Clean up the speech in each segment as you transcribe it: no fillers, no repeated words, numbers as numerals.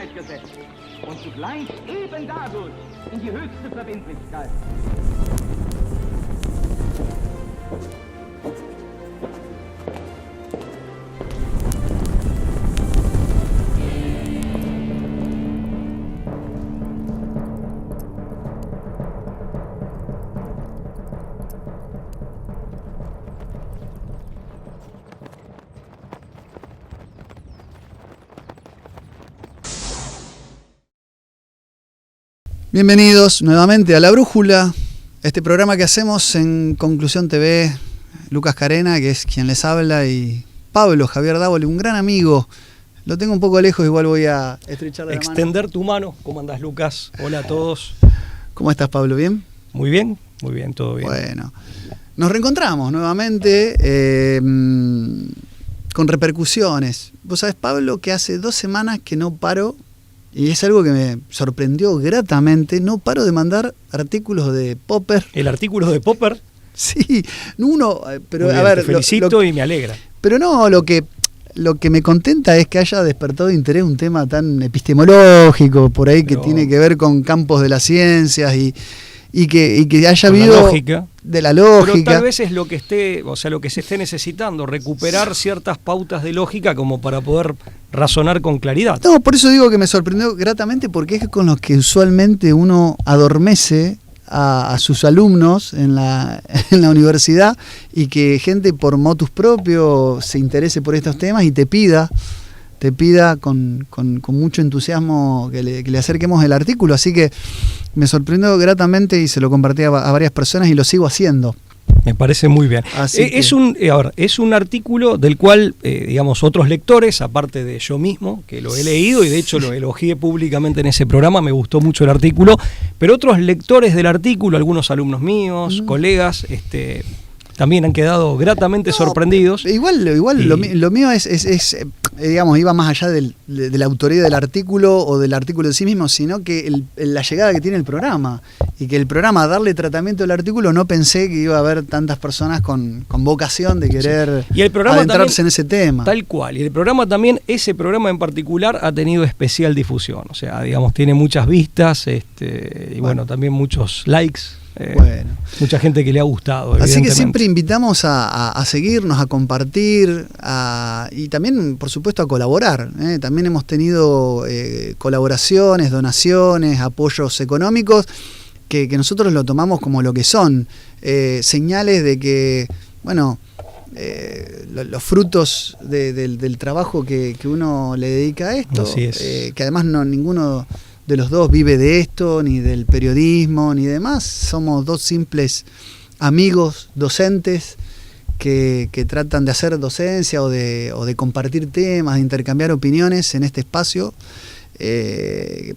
durchgesetzt und zugleich eben dadurch in die höchste Verbindlichkeit. Bienvenidos nuevamente a La Brújula, este programa que hacemos en Conclusión TV. Lucas Carena, que es quien les habla, y Pablo Javier Dávole, un gran amigo. Lo tengo un poco lejos, igual voy a estrecharle la mano. Extender tu mano. ¿Cómo andás, Lucas? Hola a todos. ¿Cómo estás, Pablo? ¿Bien? Muy bien, todo bien. Bueno, nos reencontramos nuevamente con repercusiones. Vos sabés, Pablo, que hace 2 semanas que no paro. Y es algo que me sorprendió gratamente. No paro de mandar artículos de Popper. ¿El artículo de Popper? Sí, uno, pero muy bien, a ver. Te felicito y me alegra. Pero no, lo que me contenta es que haya despertado interés un tema tan epistemológico, por ahí, pero, que tiene que ver con campos de las ciencias y que haya habido lógica. De la lógica. Pero tal vez es lo que esté, o sea, lo que se esté necesitando, recuperar ciertas pautas de lógica como para poder razonar con claridad. No, por eso digo que me sorprendió gratamente, porque es con los que usualmente uno adormece a sus alumnos en la universidad, y que gente por motus propio se interese por estos temas y te pida con mucho entusiasmo que le acerquemos el artículo. Así que me sorprendió gratamente y se lo compartí a varias personas y lo sigo haciendo. Me parece muy bien. Es un artículo del cual, digamos, otros lectores, aparte de yo mismo, que lo he leído y de hecho lo elogié públicamente en ese programa, me gustó mucho el artículo, pero otros lectores del artículo, algunos alumnos míos, colegas, también han quedado gratamente sorprendidos. Igual lo mío es digamos, iba más allá de la autoría del artículo o del artículo en sí mismo, sino que la llegada que tiene el programa, y que el programa, darle tratamiento al artículo, no pensé que iba a haber tantas personas con vocación de querer y el programa adentrarse también, en ese tema. Tal cual, y el programa también, ese programa en particular, ha tenido especial difusión, o sea, digamos, tiene muchas vistas, y bueno, también muchos likes. Bueno, mucha gente que le ha gustado. Así que siempre invitamos a seguirnos, a compartir, y también, por supuesto, a colaborar. También hemos tenido colaboraciones, donaciones, apoyos económicos, que nosotros lo tomamos como lo que son, señales de que, bueno, los frutos del trabajo que uno le dedica a esto, así es. Que además ninguno de los dos vive de esto, ni del periodismo, ni demás. Somos 2 simples amigos docentes que tratan de hacer docencia o de compartir temas, de intercambiar opiniones en este espacio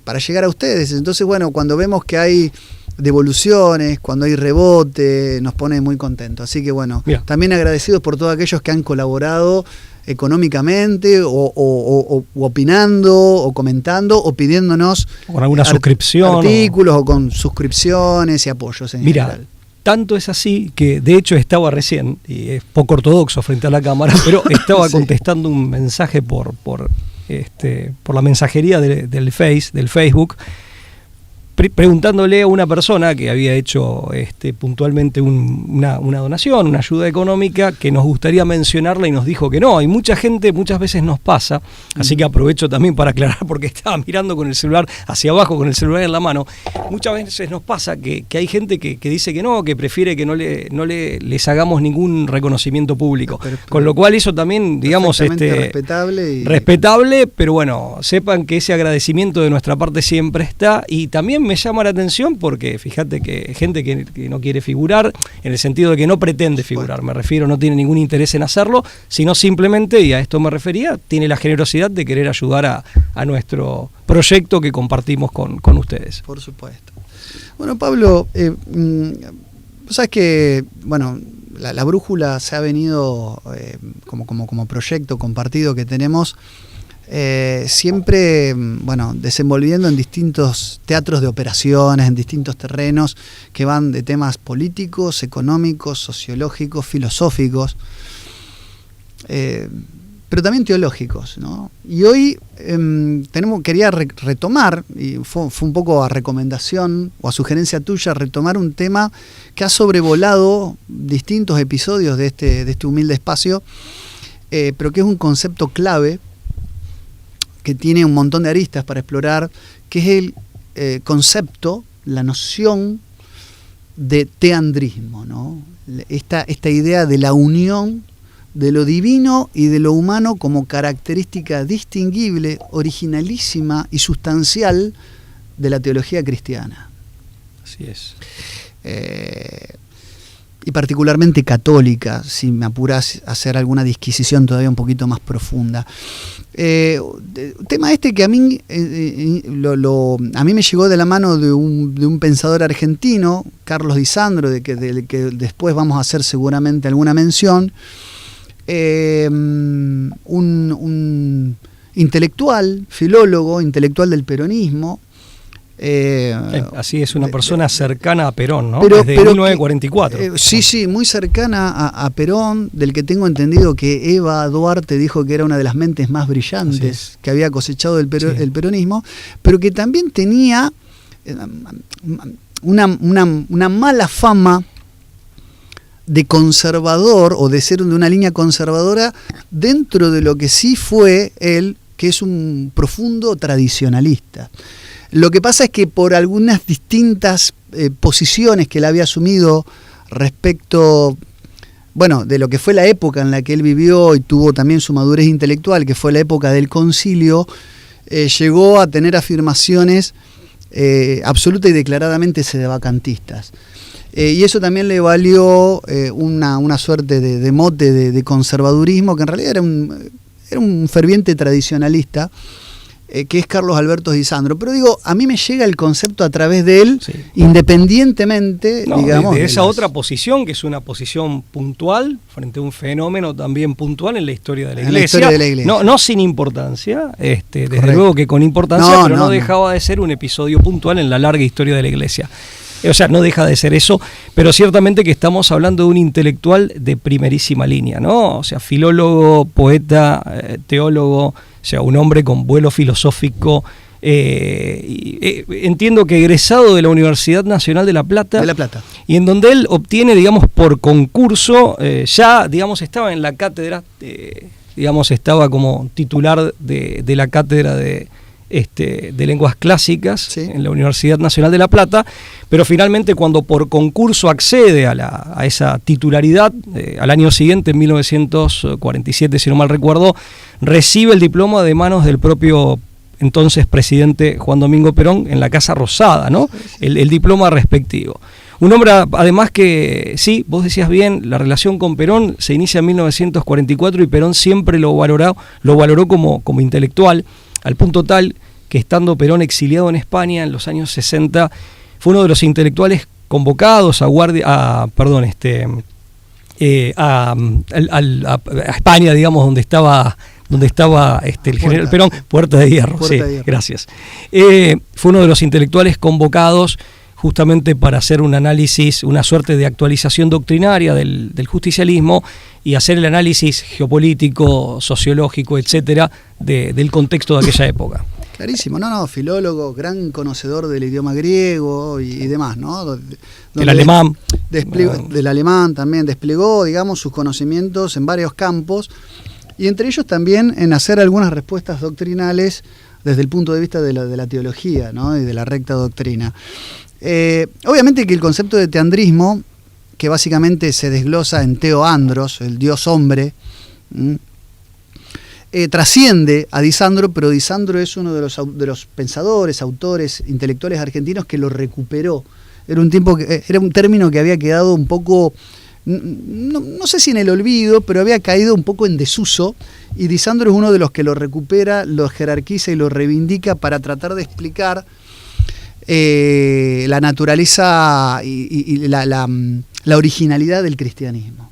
para llegar a ustedes. Entonces, bueno, cuando vemos que hay devoluciones, cuando hay rebote, nos pone muy contentos. Así que bueno, también agradecidos por todos aquellos que han colaborado económicamente o opinando o comentando o pidiéndonos con alguna suscripción, artículos o con suscripciones y apoyos en general. Tanto es así que de hecho estaba recién, y es poco ortodoxo frente a la cámara, pero estaba contestando un mensaje por la mensajería del Facebook, preguntándole a una persona que había hecho puntualmente una donación, una ayuda económica, que nos gustaría mencionarla, y nos dijo que no. Y mucha gente, muchas veces nos pasa, así que aprovecho también para aclarar, porque estaba mirando con el celular hacia abajo, con el celular en la mano. Muchas veces nos pasa que hay gente que dice que no, que prefiere que no les hagamos ningún reconocimiento público. Con lo cual eso también, digamos, respetable, pero bueno, sepan que ese agradecimiento de nuestra parte siempre está. Y también me llama la atención porque fíjate que gente que no quiere figurar, en el sentido de que no pretende figurar, me refiero, no tiene ningún interés en hacerlo, sino simplemente, y a esto me refería, tiene la generosidad de querer ayudar a nuestro proyecto que compartimos con ustedes. Por supuesto. Bueno, Pablo, vos sabés que, bueno, la Brújula se ha venido como proyecto compartido que tenemos, siempre, bueno, desenvolviendo en distintos teatros de operaciones, en distintos terrenos que van de temas políticos, económicos, sociológicos, filosóficos. pero también teológicos, ¿no? Y hoy quería retomar, y fue un poco a recomendación o a sugerencia tuya, retomar un tema que ha sobrevolado distintos episodios de este humilde espacio, pero que es un concepto clave, que tiene un montón de aristas para explorar, que es el concepto, la noción de teandrismo, ¿no? Esta idea de la unión de lo divino y de lo humano como característica distinguible, originalísima y sustancial de la teología cristiana. Así es. Y particularmente católica, si me apuras a hacer alguna disquisición todavía un poquito más profunda. Tema que a mí a mí me llegó de la mano de un pensador argentino, Carlos Di Sandro, del que después vamos a hacer seguramente alguna mención, un intelectual, filólogo, intelectual del peronismo. Así es, una persona cercana a Perón, ¿no? Pero, desde 1944. Sí, muy cercana a Perón, del que tengo entendido que Eva Duarte dijo que era una de las mentes más brillantes que había cosechado el peronismo, pero que también tenía una mala fama de conservador, o de ser de una línea conservadora, dentro de lo que sí fue él, que es un profundo tradicionalista. Lo que pasa es que por algunas distintas posiciones que él había asumido respecto, de lo que fue la época en la que él vivió y tuvo también su madurez intelectual, que fue la época del concilio, llegó a tener afirmaciones absoluta y declaradamente sedevacantistas. Y eso también le valió una suerte de mote de conservadurismo, que en realidad era un ferviente tradicionalista, que es Carlos Alberto Di Sandro. Pero digo, a mí me llega el concepto a través de él, independientemente, digamos, de esa otra posición, que es una posición puntual frente a un fenómeno también puntual en la historia de la Iglesia. No sin importancia, desde luego que con importancia, pero no dejaba de ser un episodio puntual en la larga historia de la Iglesia. O sea, no deja de ser eso, pero ciertamente que estamos hablando de un intelectual de primerísima línea, ¿no? O sea, filólogo, poeta, teólogo, o sea, un hombre con vuelo filosófico. Entiendo que egresado de la Universidad Nacional de La Plata. De La Plata. Y en donde él obtiene, digamos, por concurso, ya, digamos, estaba en la cátedra, estaba como titular de la cátedra de lenguas clásicas en la Universidad Nacional de La Plata, pero finalmente cuando por concurso accede a esa titularidad, al año siguiente, en 1947, si no mal recuerdo, recibe el diploma de manos del propio entonces presidente Juan Domingo Perón en la Casa Rosada, ¿no? El diploma respectivo. Un hombre, además, que, sí, vos decías bien, la relación con Perón se inicia en 1944 y Perón siempre lo valoró como intelectual, al punto tal que, estando Perón exiliado en España en los años 60, fue uno de los intelectuales convocados a España, digamos, donde estaba el general Perón, Puerta de Hierro. Gracias. Fue uno de los intelectuales convocados justamente para hacer un análisis, una suerte de actualización doctrinaria del justicialismo y hacer el análisis geopolítico, sociológico, etcétera, del contexto de aquella época. Clarísimo, filólogo, gran conocedor del idioma griego y demás, ¿no? Del alemán. Del alemán también desplegó, digamos, sus conocimientos en varios campos, y entre ellos también en hacer algunas respuestas doctrinales desde el punto de vista de la teología, ¿no? Y de la recta doctrina. Obviamente que el concepto de teandrismo, que básicamente se desglosa en teoandros, el dios hombre, trasciende a Di Sandro, pero Di Sandro es uno de los pensadores, autores, intelectuales argentinos que lo recuperó. Era un término que había quedado un poco, no sé si en el olvido, pero había caído un poco en desuso, y Di Sandro es uno de los que lo recupera, lo jerarquiza y lo reivindica para tratar de explicar la naturaleza y la originalidad del cristianismo.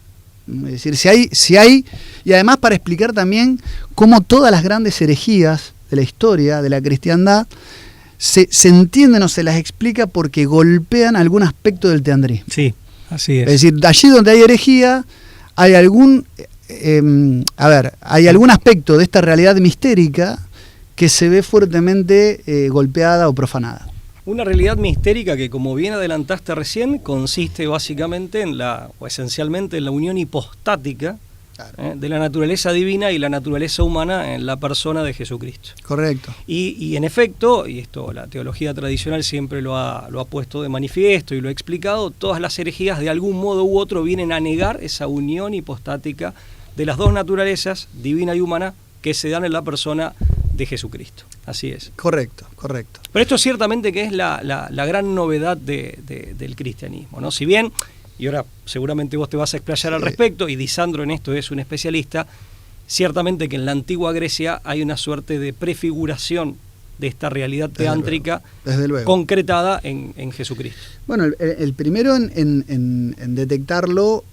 Es decir, si hay, y además para explicar también cómo todas las grandes herejías de la historia de la cristiandad se entienden o se las explica porque golpean algún aspecto del teandrismo. Sí, así es. Es decir, allí donde hay herejía, hay algún a ver, hay algún aspecto de esta realidad mistérica que se ve fuertemente golpeada o profanada. Una realidad mistérica que, como bien adelantaste recién, consiste básicamente o esencialmente en la unión hipostática, claro, de la naturaleza divina y la naturaleza humana en la persona de Jesucristo. Correcto. Y en efecto, y esto la teología tradicional siempre lo ha puesto de manifiesto y lo ha explicado, todas las herejías de algún modo u otro vienen a negar esa unión hipostática de las dos naturalezas, divina y humana, que se dan en la persona de Jesucristo. Así es. Correcto, correcto. Pero esto ciertamente que es la gran novedad del cristianismo, ¿no? Si bien, y ahora seguramente vos te vas a explayar al respecto, y Disandro en esto es un especialista, ciertamente que en la antigua Grecia hay una suerte de prefiguración de esta realidad teántrica desde luego. Concretada en Jesucristo. Bueno, el primero en detectarlo,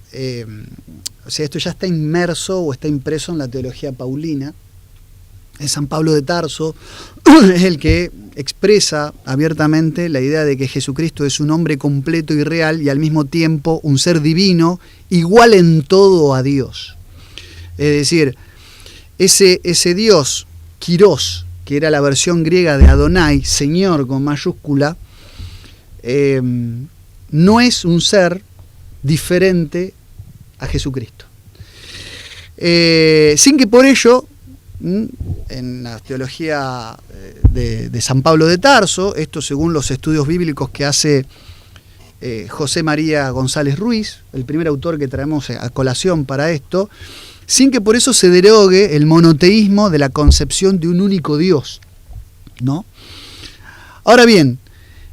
o sea, esto ya está inmerso o está impreso en la teología paulina. San Pablo de Tarso es el que expresa abiertamente la idea de que Jesucristo es un hombre completo y real y al mismo tiempo un ser divino, igual en todo a Dios. Es decir, ese Dios, Kyrios, que era la versión griega de Adonai, Señor con mayúscula, no es un ser diferente a Jesucristo. Sin que por ello, en la teología de San Pablo de Tarso, esto según los estudios bíblicos que hace José María González Ruiz, el primer autor que traemos a colación para esto, sin que por eso se derogue el monoteísmo de la concepción de un único Dios, ¿no? Ahora bien,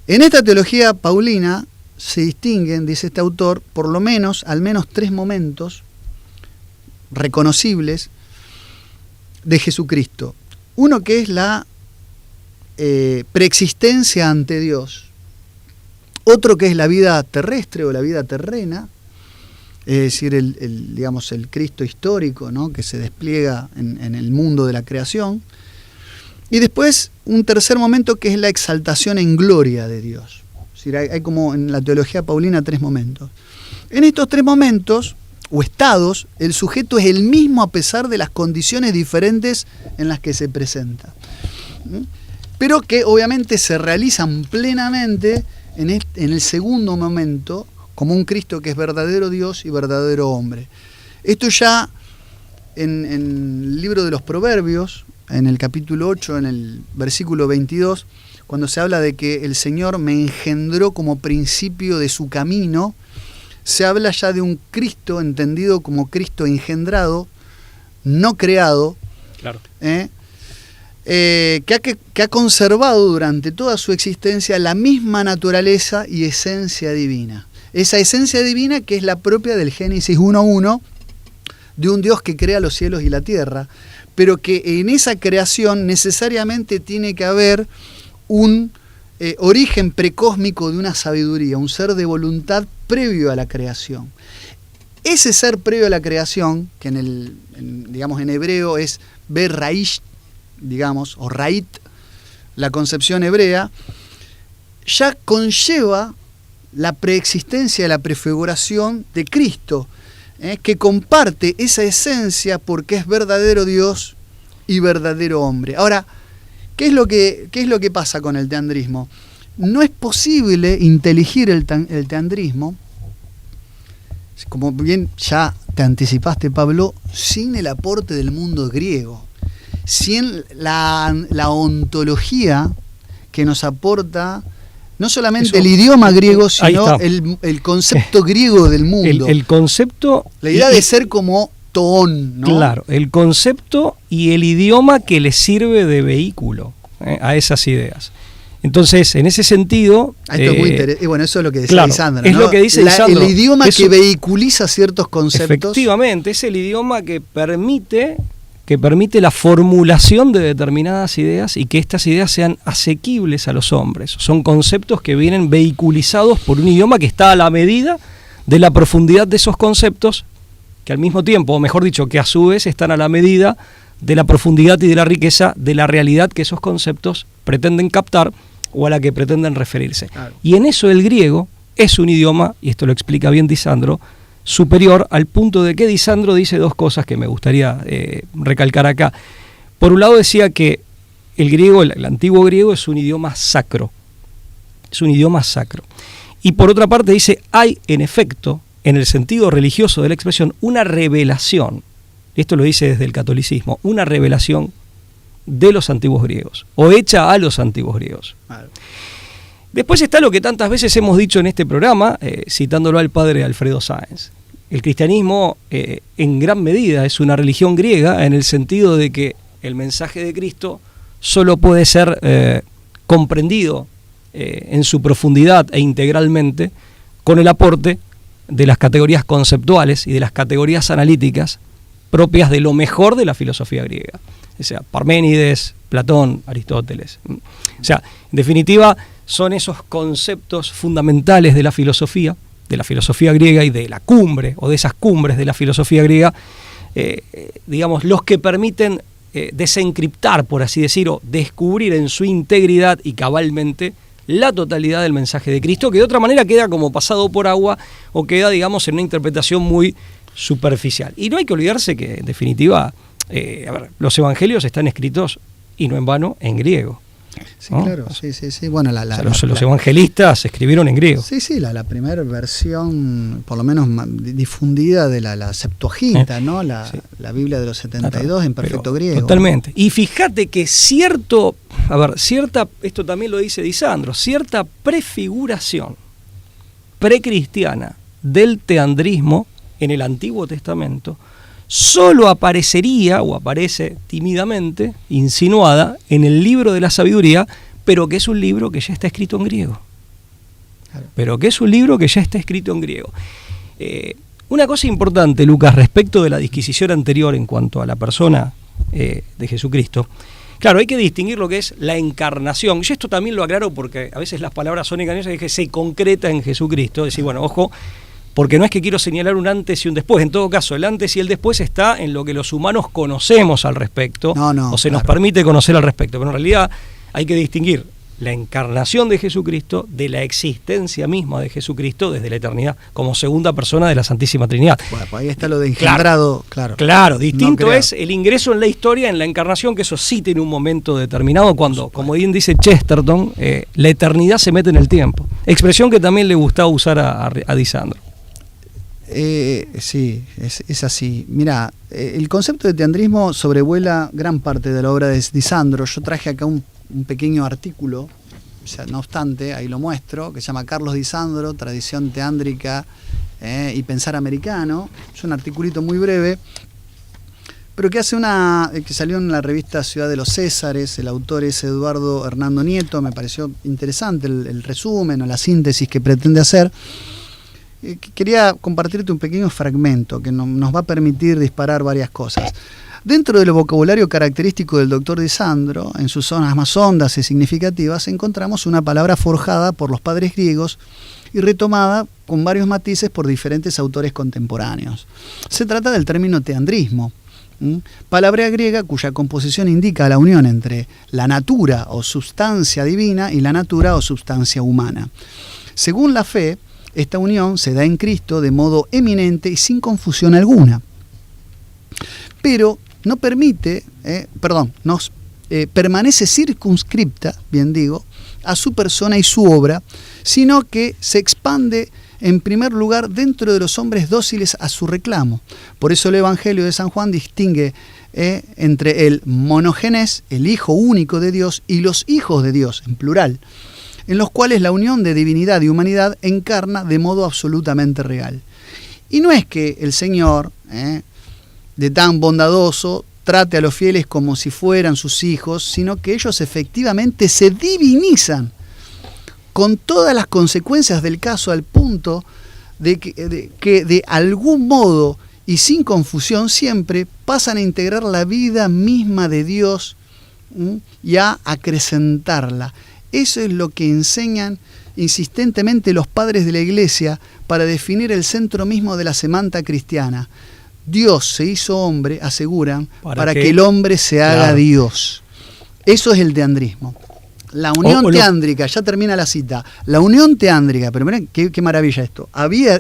en esta teología paulina se distinguen, dice este autor, por lo menos, al menos 3 momentos reconocibles de Jesucristo. Uno que es la preexistencia ante Dios, otro que es la vida terrestre o la vida terrena, es decir, digamos, el Cristo histórico, ¿no?, que se despliega en el mundo de la creación, y después un tercer momento que es la exaltación en gloria de Dios. Es decir, hay como en la teología paulina 3 momentos. En estos 3 momentos o estados, el sujeto es el mismo a pesar de las condiciones diferentes en las que se presenta, pero que obviamente se realizan plenamente en el segundo momento, como un Cristo que es verdadero Dios y verdadero hombre. Esto ya en el libro de los Proverbios, en el capítulo 8, en el versículo 22, cuando se habla de que el Señor me engendró como principio de su camino, se habla ya de un Cristo entendido como Cristo engendrado, no creado, claro, que ha conservado durante toda su existencia la misma naturaleza y esencia divina. Esa esencia divina que es la propia del Génesis 1:1, de un Dios que crea los cielos y la tierra, pero que en esa creación necesariamente tiene que haber un origen precósmico de una sabiduría, un ser de voluntad previo a la creación. Ese ser previo a la creación, que digamos en hebreo es Berraish, digamos, o Rait, la concepción hebrea, ya conlleva la preexistencia, la prefiguración de Cristo, que comparte esa esencia porque es verdadero Dios y verdadero hombre. Ahora, ¿qué es lo que pasa con el teandrismo? No es posible inteligir el teandrismo, como bien ya te anticipaste, Pablo, sin el aporte del mundo griego, sin la ontología que nos aporta no solamente el idioma griego, sino el concepto griego del mundo. El concepto... La idea de ser como toón, ¿no? Claro, el concepto y el idioma que le sirve de vehículo a esas ideas. Entonces, en ese sentido... Esto es muy interesante. Bueno, eso es lo que decía, claro, Lisandro, ¿no? Es lo que dice Lisandro. El idioma que vehiculiza ciertos conceptos. Efectivamente, es el idioma que permite la formulación de determinadas ideas y que estas ideas sean asequibles a los hombres. Son conceptos que vienen vehiculizados por un idioma que está a la medida de la profundidad de esos conceptos, que al mismo tiempo, o mejor dicho, que a su vez están a la medida de la profundidad y de la riqueza de la realidad que esos conceptos pretenden captar o a la que pretenden referirse. Claro. Y en eso el griego es un idioma, y esto lo explica bien Disandro, superior, al punto de que Disandro dice dos cosas que me gustaría recalcar acá. Por un lado decía que el griego, el antiguo griego, es un idioma sacro. Es un idioma sacro. Y por otra parte dice, hay en efecto, en el sentido religioso de la expresión, una revelación. Esto lo dice desde el catolicismo, una revelación de los antiguos griegos, o hecha a los antiguos griegos. Claro. Después está lo que tantas veces hemos dicho en este programa, citándolo al padre Alfredo Sáenz. El cristianismo en gran medida es una religión griega, en el sentido de que el mensaje de Cristo solo puede ser comprendido en su profundidad e integralmente con el aporte de las categorías conceptuales y de las categorías analíticas propias de lo mejor de la filosofía griega. O sea, Parménides, Platón, Aristóteles. O sea, en definitiva, son esos conceptos fundamentales de la filosofía griega y de la cumbre, o de esas cumbres de la filosofía griega, digamos, los que permiten desencriptar, por así decirlo, descubrir en su integridad y cabalmente la totalidad del mensaje de Cristo, que de otra manera queda como pasado por agua o queda, digamos, en una interpretación muy superficial. Y no hay que olvidarse que, en definitiva, los evangelios están escritos, y no en vano, en griego. Sí, ¿no? claro, sí. Bueno, los evangelistas escribieron en griego. Sí, la primera versión, por lo menos difundida, de la Septuaginta, ¿no? La Biblia de los 72 en perfecto griego. Totalmente. Y fíjate que esto también lo dice Disandro, cierta prefiguración precristiana del teandrismo en el Antiguo Testamento solo aparecería, o aparece tímidamente, insinuada, en el libro de la sabiduría, pero que es un libro que ya está escrito en griego. Una cosa importante, Lucas, respecto de la disquisición anterior en cuanto a la persona de Jesucristo. Claro, hay que distinguir lo que es la encarnación. Yo esto también lo aclaro porque a veces las palabras son engañosas, y que se concreta en Jesucristo. Es decir, bueno, ojo, porque no es que quiero señalar un antes y un después. En todo caso, el antes y el después está en lo que los humanos conocemos al respecto, o se nos permite conocer al respecto. Pero en realidad hay que distinguir la encarnación de Jesucristo de la existencia misma de Jesucristo desde la eternidad, como segunda persona de la Santísima Trinidad. Bueno, pues ahí está lo de engendrado, claro. Claro, distinto es el ingreso en la historia, en la encarnación, que eso sí tiene un momento determinado, cuando, como bien dice Chesterton, la eternidad se mete en el tiempo. Expresión que también le gustaba usar a Disandro. Sí, es así. Mira, el concepto de teandrismo sobrevuela gran parte de la obra de Disandro. Yo traje acá un pequeño artículo, o sea, no obstante, ahí lo muestro, que se llama Carlos Disandro, Tradición Teándrica y Pensar Americano. Es un articulito muy breve, pero que que salió en la revista Ciudad de los Césares. El autor es Eduardo Hernando Nieto. Me pareció interesante el resumen o la síntesis que pretende hacer. Quería compartirte un pequeño fragmento que nos va a permitir disparar varias cosas. Dentro del vocabulario característico del doctor Disandro, en sus zonas más hondas y significativas, encontramos una palabra forjada por los padres griegos y retomada con varios matices por diferentes autores contemporáneos. Se trata del término teandrismo, palabra griega cuya composición indica la unión entre la natura o substancia divina y la natura o substancia humana. Según la fe, esta unión se da en Cristo de modo eminente y sin confusión alguna. Pero no permanece circunscripta, bien digo, a su persona y su obra, sino que se expande en primer lugar dentro de los hombres dóciles a su reclamo. Por eso el Evangelio de San Juan distingue entre el monógenes, el Hijo único de Dios, y los hijos de Dios, en plural, en los cuales la unión de divinidad y humanidad encarna de modo absolutamente real. Y no es que el Señor, de tan bondadoso, trate a los fieles como si fueran sus hijos, sino que ellos efectivamente se divinizan con todas las consecuencias del caso, al punto de que de algún modo y sin confusión siempre pasan a integrar la vida misma de Dios y a acrecentarla. Eso es lo que enseñan insistentemente los padres de la Iglesia para definir el centro mismo de la semántica cristiana. Dios se hizo hombre, aseguran, para que el hombre se haga Dios. Eso es el teandrismo. La unión teándrica, ya termina la cita. La unión teándrica, pero miren qué maravilla esto,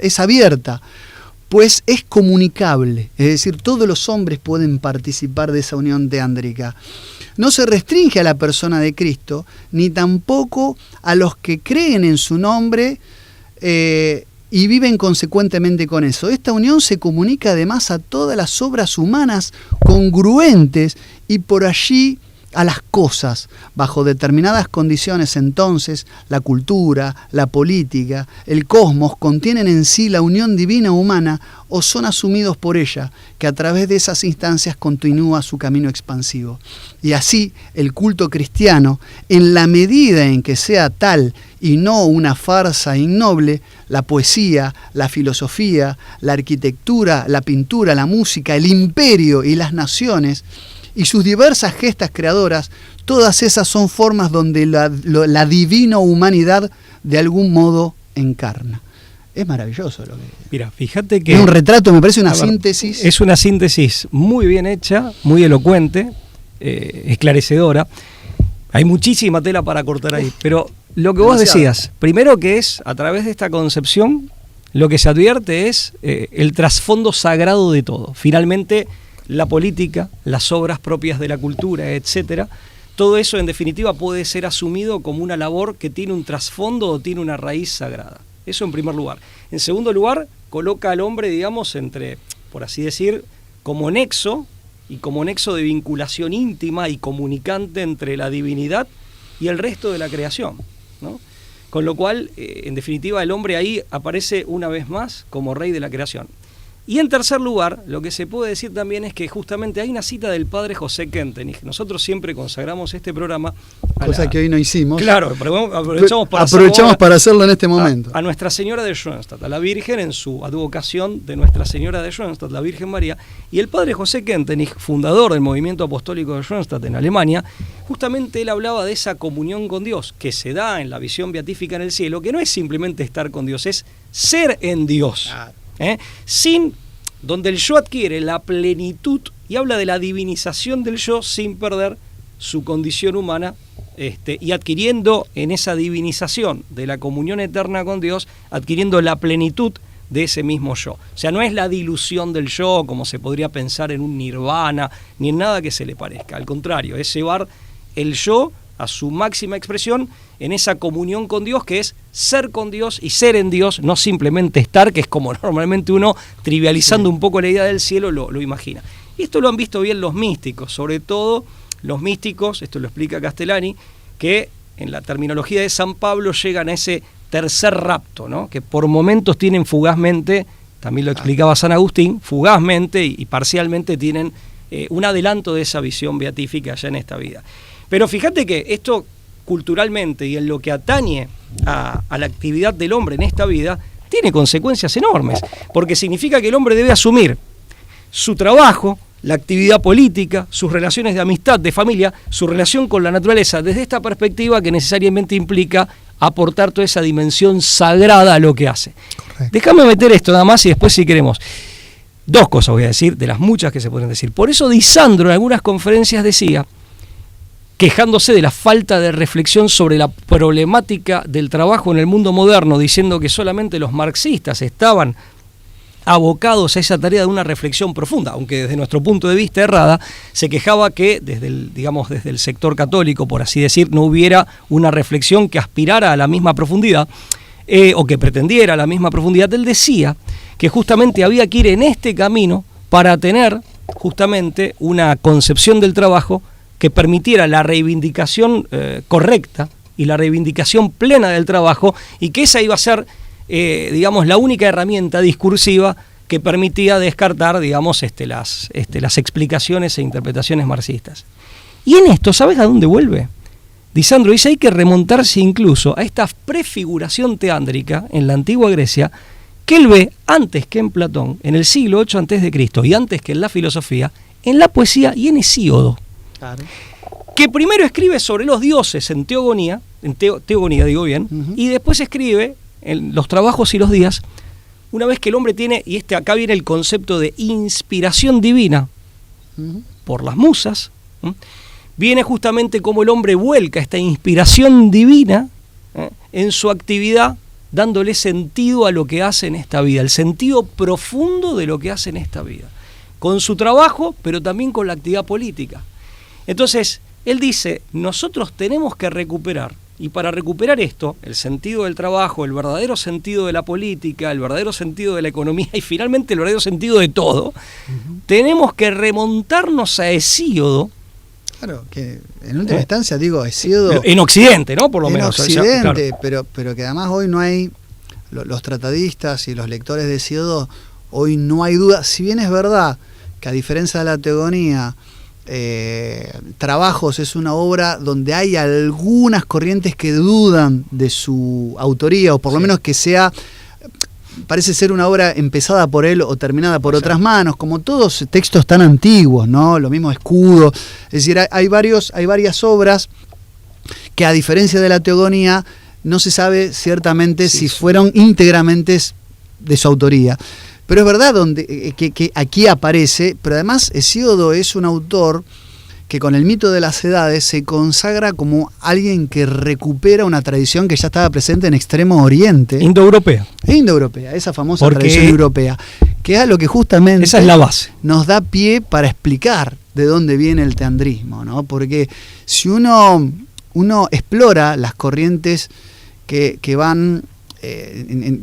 es abierta pues es comunicable, es decir, todos los hombres pueden participar de esa unión teándrica. No se restringe a la persona de Cristo, ni tampoco a los que creen en su nombre y viven consecuentemente con eso. Esta unión se comunica además a todas las obras humanas congruentes y por allí a las cosas, bajo determinadas condiciones. Entonces, la cultura, la política, el cosmos contienen en sí la unión divina humana o son asumidos por ella, que a través de esas instancias continúa su camino expansivo. Y así, el culto cristiano, en la medida en que sea tal y no una farsa innoble, la poesía, la filosofía, la arquitectura, la pintura, la música, el imperio y las naciones, y sus diversas gestas creadoras, todas esas son formas donde la divina humanidad de algún modo encarna. Es maravilloso lo que... Mira, fíjate que... Es un retrato, me parece una síntesis. Es una síntesis muy bien hecha, muy elocuente, esclarecedora. Hay muchísima tela para cortar ahí, pero lo que vos decías, primero que es, a través de esta concepción, lo que se advierte es el trasfondo sagrado de todo. Finalmente, la política, las obras propias de la cultura, etcétera, todo eso en definitiva puede ser asumido como una labor que tiene un trasfondo o tiene una raíz sagrada. Eso en primer lugar. En segundo lugar, coloca al hombre, digamos, entre, por así decir, como nexo de vinculación íntima y comunicante entre la divinidad y el resto de la creación, ¿no? Con lo cual, en definitiva, el hombre ahí aparece una vez más como rey de la creación. Y en tercer lugar, lo que se puede decir también es que justamente hay una cita del padre José Kentenich. Nosotros siempre consagramos este programa cosa que hoy no hicimos. Claro, aprovechamos para hacerlo en este momento. A Nuestra Señora de Schoenstatt, a la Virgen, en su advocación de Nuestra Señora de Schoenstatt, la Virgen María. Y el padre José Kentenich, fundador del movimiento apostólico de Schoenstatt en Alemania, justamente él hablaba de esa comunión con Dios que se da en la visión beatífica en el cielo, que no es simplemente estar con Dios, es ser en Dios. Donde el yo adquiere la plenitud, y habla de la divinización del yo sin perder su condición humana, y adquiriendo en esa divinización de la comunión eterna con Dios, adquiriendo la plenitud de ese mismo yo. O sea, no es la dilución del yo como se podría pensar en un nirvana, ni en nada que se le parezca. Al contrario, es llevar el yo a su máxima expresión en esa comunión con Dios, que es ser con Dios y ser en Dios, no simplemente estar, que es como normalmente uno, trivializando un poco la idea del cielo, lo imagina. Y esto lo han visto bien los místicos, sobre todo los místicos, esto lo explica Castellani, que en la terminología de San Pablo llegan a ese tercer rapto, ¿no? Que por momentos tienen fugazmente, también lo explicaba San Agustín, fugazmente y parcialmente tienen un adelanto de esa visión beatífica ya en esta vida. Pero fíjate que esto culturalmente y en lo que atañe a la actividad del hombre en esta vida, tiene consecuencias enormes, porque significa que el hombre debe asumir su trabajo, la actividad política, sus relaciones de amistad, de familia, su relación con la naturaleza, desde esta perspectiva que necesariamente implica aportar toda esa dimensión sagrada a lo que hace. Correcto. Déjame meter esto nada más y después, si queremos, dos cosas voy a decir, de las muchas que se pueden decir. Por eso Di Sandro en algunas conferencias decía, quejándose de la falta de reflexión sobre la problemática del trabajo en el mundo moderno, diciendo que solamente los marxistas estaban abocados a esa tarea de una reflexión profunda, aunque desde nuestro punto de vista errada, se quejaba que desde el sector católico, por así decir, no hubiera una reflexión que aspirara a la misma profundidad, o que pretendiera a la misma profundidad. Él decía que justamente había que ir en este camino para tener justamente una concepción del trabajo que permitiera la reivindicación correcta y la reivindicación plena del trabajo, y que esa iba a ser, la única herramienta discursiva que permitía descartar, las explicaciones e interpretaciones marxistas. Y en esto, ¿sabes a dónde vuelve? Di Sandro dice, hay que remontarse incluso a esta prefiguración teándrica en la antigua Grecia, que él ve antes que en Platón, en el siglo VIII a.C., y antes que en la filosofía, en la poesía y en Hesíodo. Claro. Que primero escribe sobre los dioses en teogonía, y después escribe en los trabajos y los días, una vez que el hombre tiene, y acá viene el concepto de inspiración divina por las musas, viene justamente cómo el hombre vuelca esta inspiración divina en su actividad dándole sentido a lo que hace en esta vida, el sentido profundo de lo que hace en esta vida, con su trabajo, pero también con la actividad política. Entonces, él dice, nosotros tenemos que recuperar, y para recuperar esto, el sentido del trabajo, el verdadero sentido de la política, el verdadero sentido de la economía y finalmente el verdadero sentido de todo, tenemos que remontarnos a Hesíodo. Claro, que en última instancia digo, Hesíodo... En Occidente, ¿no? Por lo menos. En Occidente, claro. pero que además hoy no hay, los tratadistas y los lectores de Hesíodo, hoy no hay duda, si bien es verdad que a diferencia de la teogonía, Trabajos es una obra donde hay algunas corrientes que dudan de su autoría, o por lo menos que sea, parece ser una obra empezada por él o terminada por otras manos, como todos textos tan antiguos, ¿no? Lo mismo Escudo, es decir, hay varias obras que a diferencia de la teogonía no se sabe ciertamente si fueron íntegramente de su autoría. Pero es verdad que aquí aparece, pero además Hesíodo es un autor que con el mito de las edades se consagra como alguien que recupera una tradición que ya estaba presente en Extremo Oriente. Indoeuropea. Esa famosa tradición europea, que es lo que justamente esa es la base. Nos da pie para explicar de dónde viene el teandrismo, ¿no? Porque si uno explora las corrientes que van...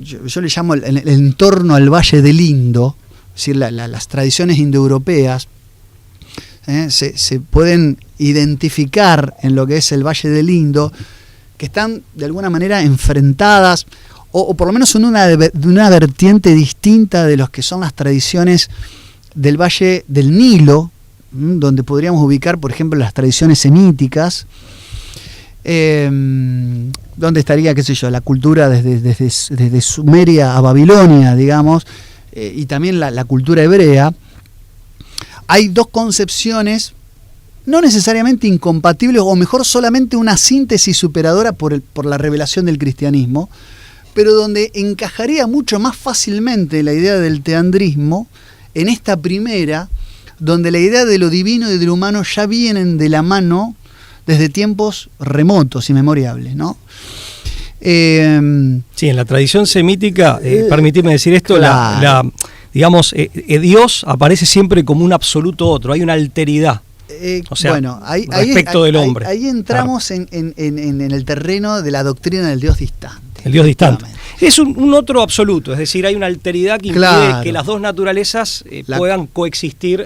yo le llamo el entorno al Valle del Indo, es decir, las tradiciones indoeuropeas se pueden identificar en lo que es el Valle del Indo, que están de alguna manera enfrentadas, o por lo menos en una vertiente distinta de los que son las tradiciones del Valle del Nilo, donde podríamos ubicar, por ejemplo, las tradiciones semíticas, donde estaría, qué sé yo, la cultura desde Sumeria a Babilonia, digamos, y también la cultura hebrea. Hay dos concepciones no necesariamente incompatibles, o mejor solamente una síntesis superadora por la revelación del cristianismo, pero donde encajaría mucho más fácilmente la idea del teandrismo en esta primera, donde la idea de lo divino y de lo humano ya vienen de la mano desde tiempos remotos, inmemorables, ¿no? Sí, en la tradición semítica, permitidme decir esto, claro. Digamos, Dios aparece siempre como un absoluto otro, hay una alteridad. O sea, bueno, respecto del hombre. Ahí entramos en el terreno de la doctrina del Dios distante. El Dios distante. Es un otro absoluto, es decir, hay una alteridad que impide que las dos naturalezas puedan coexistir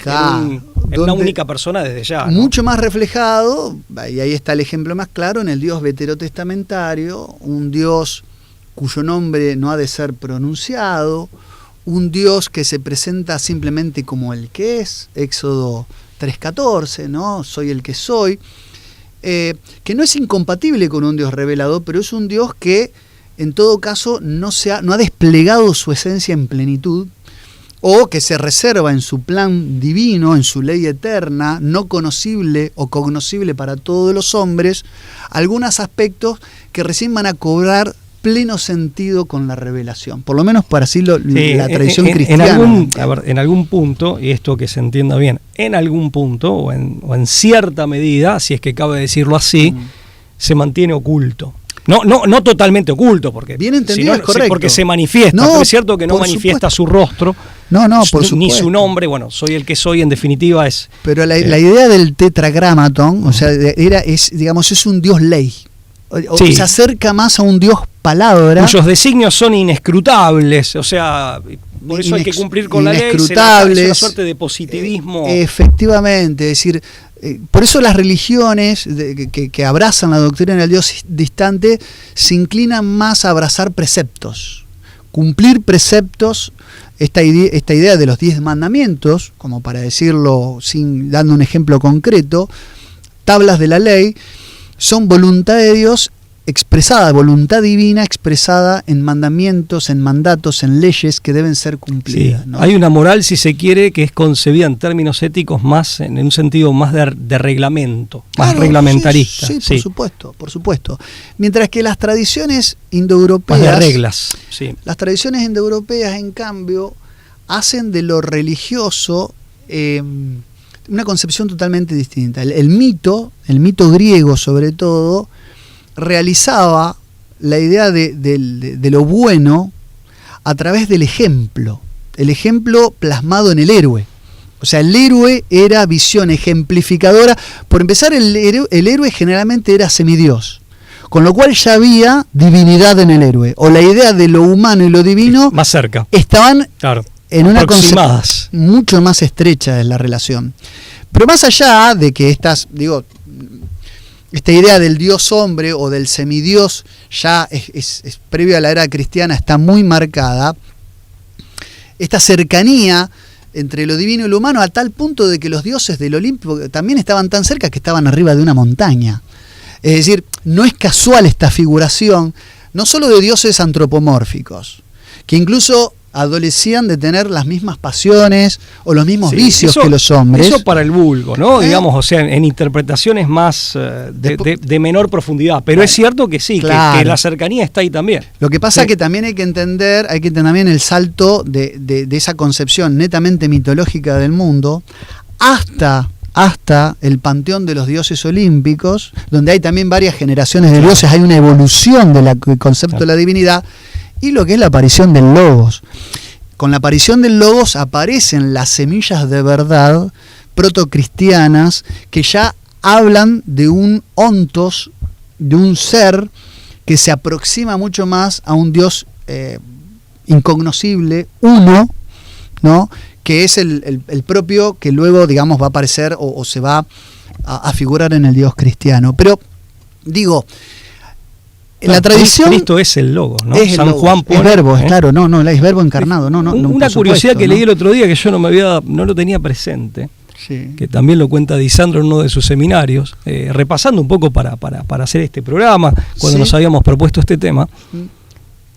en una única persona desde ya, ¿no? Mucho más reflejado, y ahí está el ejemplo más claro, en el Dios veterotestamentario, un Dios cuyo nombre no ha de ser pronunciado, un Dios que se presenta simplemente como el que es, Éxodo 3:14, ¿no? Soy el que soy, que no es incompatible con un Dios revelado, pero es un Dios que en todo caso no ha desplegado su esencia en plenitud, o que se reserva en su plan divino, en su ley eterna, no conocible o cognoscible para todos los hombres, algunos aspectos que recién van a cobrar pleno sentido con la revelación, por lo menos para así la tradición cristiana. En algún punto, y esto que se entienda bien, en algún punto o en cierta medida, si es que cabe decirlo así, se mantiene oculto. No totalmente oculto, porque bien entendido, es correcto. Porque se manifiesta, pero es cierto que no manifiesta su rostro, ni su nombre. Bueno, soy el que soy, en definitiva es. Pero la idea del tetragramaton, o sea, es un Dios ley. Se acerca más a un Dios palabra, cuyos designios son inescrutables, o sea, por eso hay que cumplir con la ley, es una suerte de positivismo. Efectivamente, es decir, por eso las religiones que abrazan la doctrina del Dios distante se inclinan más a abrazar preceptos, cumplir preceptos, esta idea de los 10 mandamientos, como para decirlo dando un ejemplo concreto, tablas de la ley, son voluntad de Dios expresada, voluntad divina expresada en mandamientos, en mandatos, en leyes que deben ser cumplidas. Sí. ¿No? Hay una moral, si se quiere, que es concebida en términos éticos más, en un sentido más de reglamento, más reglamentarista. Sí, por supuesto. Mientras que las tradiciones indoeuropeas, más de reglas. Sí. Las tradiciones indoeuropeas, en cambio, hacen de lo religioso una concepción totalmente distinta. El mito griego, sobre todo, realizaba la idea de lo bueno a través del ejemplo. El ejemplo plasmado en el héroe. O sea, el héroe era visión ejemplificadora. Por empezar, el héroe generalmente era semidios. Con lo cual ya había divinidad en el héroe. O la idea de lo humano y lo divino más cerca. Estaban en una aproximadas. Mucho más estrecha es la relación. Pero más allá de que esta idea del dios hombre o del semidios ya es previo a la era cristiana, está muy marcada. Esta cercanía entre lo divino y lo humano, a tal punto de que los dioses del Olimpo también estaban tan cerca que estaban arriba de una montaña. Es decir, no es casual esta figuración, no solo de dioses antropomórficos, que incluso adolecían de tener las mismas pasiones o los mismos vicios que los hombres. Eso para el vulgo, ¿no? Digamos, o sea, en interpretaciones más de menor profundidad. Pero es cierto que sí, claro, que la cercanía está ahí también. Lo que pasa es que también hay que entender también el salto de esa concepción netamente mitológica del mundo hasta el panteón de los dioses olímpicos, donde hay también varias generaciones de dioses, hay una evolución del concepto de la divinidad, y lo que es la aparición del Logos. Con la aparición del Logos aparecen las semillas de verdad protocristianas que ya hablan de un ontos, de un ser que se aproxima mucho más a un Dios incognoscible, uno, ¿no?, que es el propio que luego, digamos, va a aparecer o se va a figurar en el Dios cristiano. Pero, digo, en la tradición... Cristo es el Logos, ¿no? Es San Juan pone, es verbo, claro, es verbo encarnado. Una curiosidad que leí el otro día que yo no lo tenía presente, que también lo cuenta Disandro en uno de sus seminarios, repasando un poco para hacer este programa, cuando nos habíamos propuesto este tema.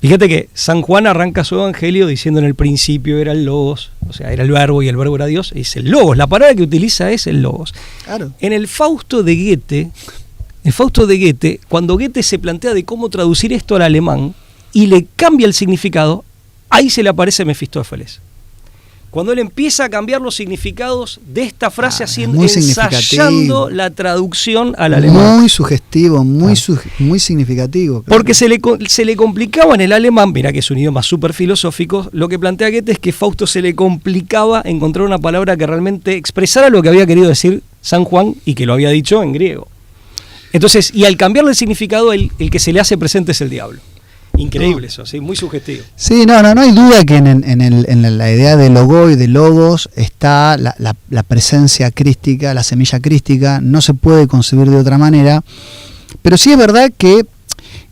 Fíjate que San Juan arranca su evangelio diciendo: en el principio era el Logos, o sea, era el verbo y el verbo era Dios, es el Logos, la palabra que utiliza es el Logos. Claro. En el Fausto de Goethe, cuando Goethe se plantea de cómo traducir esto al alemán y le cambia el significado, ahí se le aparece Mefistófeles. Cuando él empieza a cambiar los significados de esta frase, ensayando la traducción al alemán. Muy sugestivo, muy significativo. Claro. Porque se le complicaba en el alemán, mira que es un idioma súper filosófico, lo que plantea Goethe es que Fausto se le complicaba encontrar una palabra que realmente expresara lo que había querido decir San Juan y que lo había dicho en griego. Entonces, y al cambiarle el significado, el que se le hace presente es el diablo. Increíble eso, sí, muy sugestivo. Sí, no hay duda que en la idea de logo y de logos está la presencia crística, la semilla crística, no se puede concebir de otra manera, pero sí es verdad que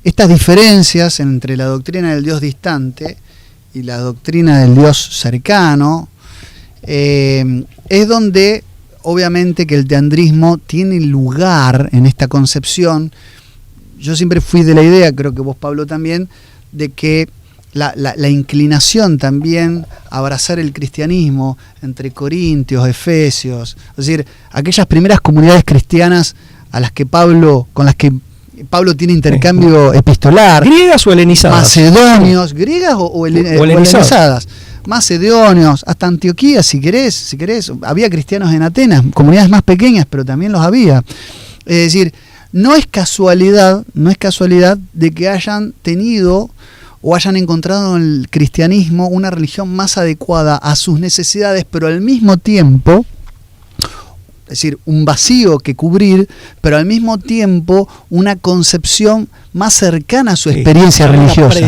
estas diferencias entre la doctrina del Dios distante y la doctrina del Dios cercano es donde obviamente que el teandrismo tiene lugar en esta concepción. Yo siempre fui de la idea, creo que vos, Pablo, también, de que la inclinación también a abrazar el cristianismo entre Corintios, Efesios, es decir, aquellas primeras comunidades cristianas con las que Pablo tiene intercambio epistolar. ¿Griegas o helenizadas? Macedonios, griegas o helenizadas. Macedonios, hasta Antioquía, si querés. Había cristianos en Atenas, comunidades más pequeñas, pero también los había. Es decir, no es casualidad de que hayan tenido o hayan encontrado en el cristianismo una religión más adecuada a sus necesidades, pero al mismo tiempo, es decir, un vacío que cubrir, pero al mismo tiempo una concepción más cercana a su experiencia religiosa.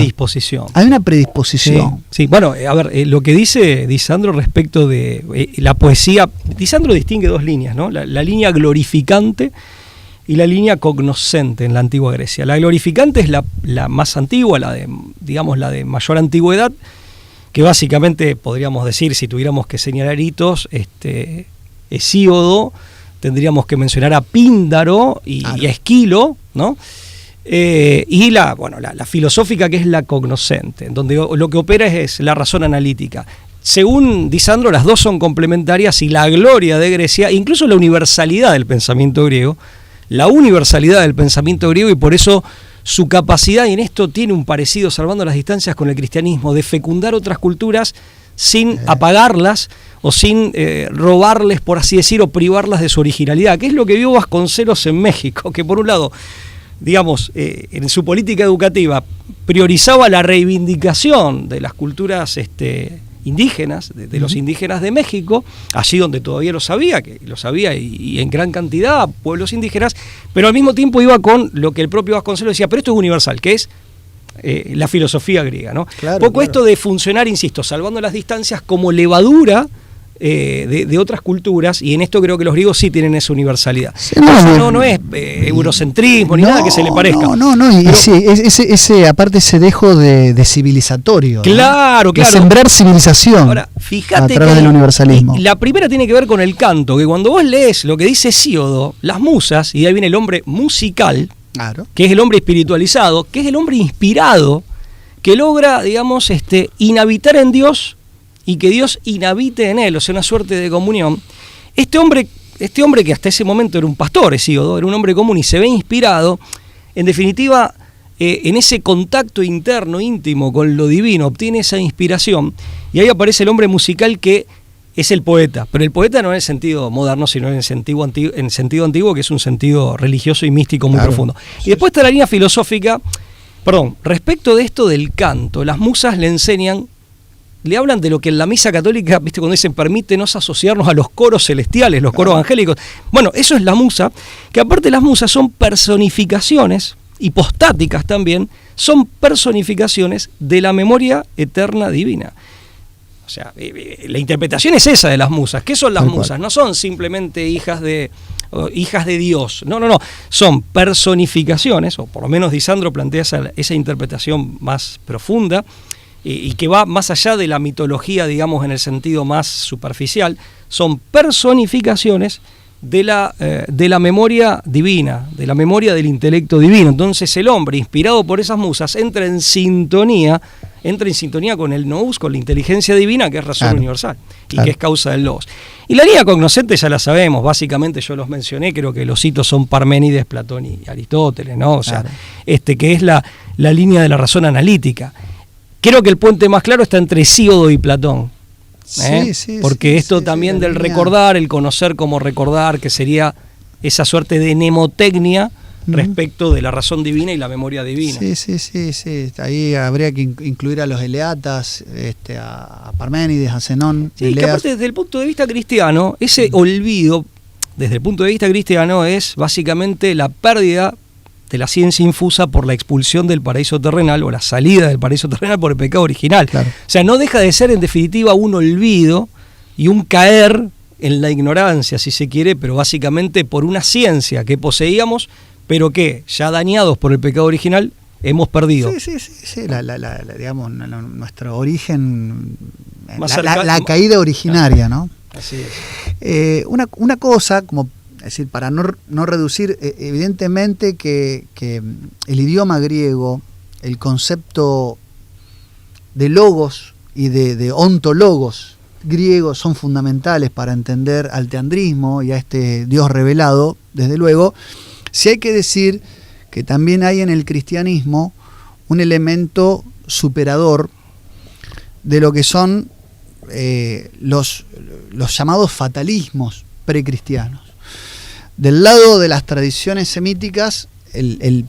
Hay una predisposición. Sí. Bueno, a ver, lo que dice Disandro respecto de la poesía, Disandro distingue dos líneas, ¿no? La línea glorificante y la línea cognoscente en la antigua Grecia. La glorificante es la más antigua, la de mayor antigüedad, que básicamente podríamos decir, si tuviéramos que señalar hitos, Hesíodo, tendríamos que mencionar a Píndaro y a Esquilo, ¿no? Y la filosófica, que es la cognoscente, donde lo que opera es la razón analítica. Según Disandro, las dos son complementarias y la gloria de Grecia, incluso la universalidad del pensamiento griego, y por eso su capacidad, y en esto tiene un parecido, salvando las distancias, con el cristianismo, de fecundar otras culturas sin apagarlas o sin robarles, por así decir, o privarlas de su originalidad, que es lo que vio Vasconcelos en México, que por un lado digamos, en su política educativa priorizaba la reivindicación de las culturas indígenas, de los indígenas de México, allí donde todavía lo sabía y en gran cantidad, pueblos indígenas, pero al mismo tiempo iba con lo que el propio Vasconcelos decía, pero esto es universal, que es la filosofía griega, ¿no? Claro. Esto de funcionar, insisto, salvando las distancias como levadura de otras culturas, y en esto creo que los griegos sí tienen esa universalidad. Sí, no es eurocentrismo ni nada que se le parezca. Y sí, aparte ese dejo de civilizatorio. Claro, ¿no? De sembrar civilización. Ahora, fíjate a través del universalismo. La primera tiene que ver con el canto, que cuando vos lees lo que dice Hesíodo, las musas, y ahí viene el hombre musical, claro, que es el hombre espiritualizado, que es el hombre inspirado, que logra, digamos, inhabitar en Dios y que Dios inhabite en él, o sea, una suerte de comunión. Este hombre que hasta ese momento era un pastor, Hesíodo, era un hombre común y se ve inspirado, en definitiva, en ese contacto interno, íntimo con lo divino, obtiene esa inspiración, y ahí aparece el hombre musical que es el poeta, pero el poeta no en el sentido moderno, sino en el sentido antiguo, que es un sentido religioso y místico muy profundo. Y después está la línea filosófica, respecto de esto del canto, las musas le hablan de lo que en la misa católica, viste, cuando dicen permítenos asociarnos a los coros celestiales, los coros angélicos. Bueno, eso es la musa, que aparte las musas son personificaciones, hipostáticas también, son personificaciones de la memoria eterna divina. O sea, la interpretación es esa de las musas. ¿Qué son las musas? No son simplemente hijas de Dios. No. Son personificaciones, o por lo menos Disandro plantea esa interpretación más profunda, y que va más allá de la mitología, digamos, en el sentido más superficial. Son personificaciones de la memoria divina, de la memoria del intelecto divino. Entonces el hombre, inspirado por esas musas, entra en sintonía con el nous, con la inteligencia divina, que es razón universal y que es causa del logos. Y la línea cognoscente ya la sabemos, básicamente yo los mencioné, creo que los hitos son Parménides, Platón y Aristóteles, ¿no? O sea, que es la línea de la razón analítica. Creo que el puente más claro está entre Hesíodo y Platón. Porque esto también del recordar, el conocer como recordar, que sería esa suerte de mnemotecnia respecto de la razón divina y la memoria divina. Sí. Ahí habría que incluir a los eleatas, a Parménides, a Zenón. Sí, que aparte desde el punto de vista cristiano, ese olvido, desde el punto de vista cristiano, es básicamente la pérdida de la ciencia infusa por la expulsión del paraíso terrenal, o la salida del paraíso terrenal por el pecado original. Claro. O sea, no deja de ser en definitiva un olvido y un caer en la ignorancia, si se quiere, pero básicamente por una ciencia que poseíamos, pero que, ya dañados por el pecado original, hemos perdido. Sí, digamos, nuestro origen, la caída originaria, ¿no? Así es. Una cosa, como es decir, para no reducir, evidentemente que el idioma griego, el concepto de logos y de ontologos griegos son fundamentales para entender al teandrismo y a este Dios revelado, desde luego. Sí hay que decir que también hay en el cristianismo un elemento superador de lo que son los llamados fatalismos precristianos. Del lado de las tradiciones semíticas, el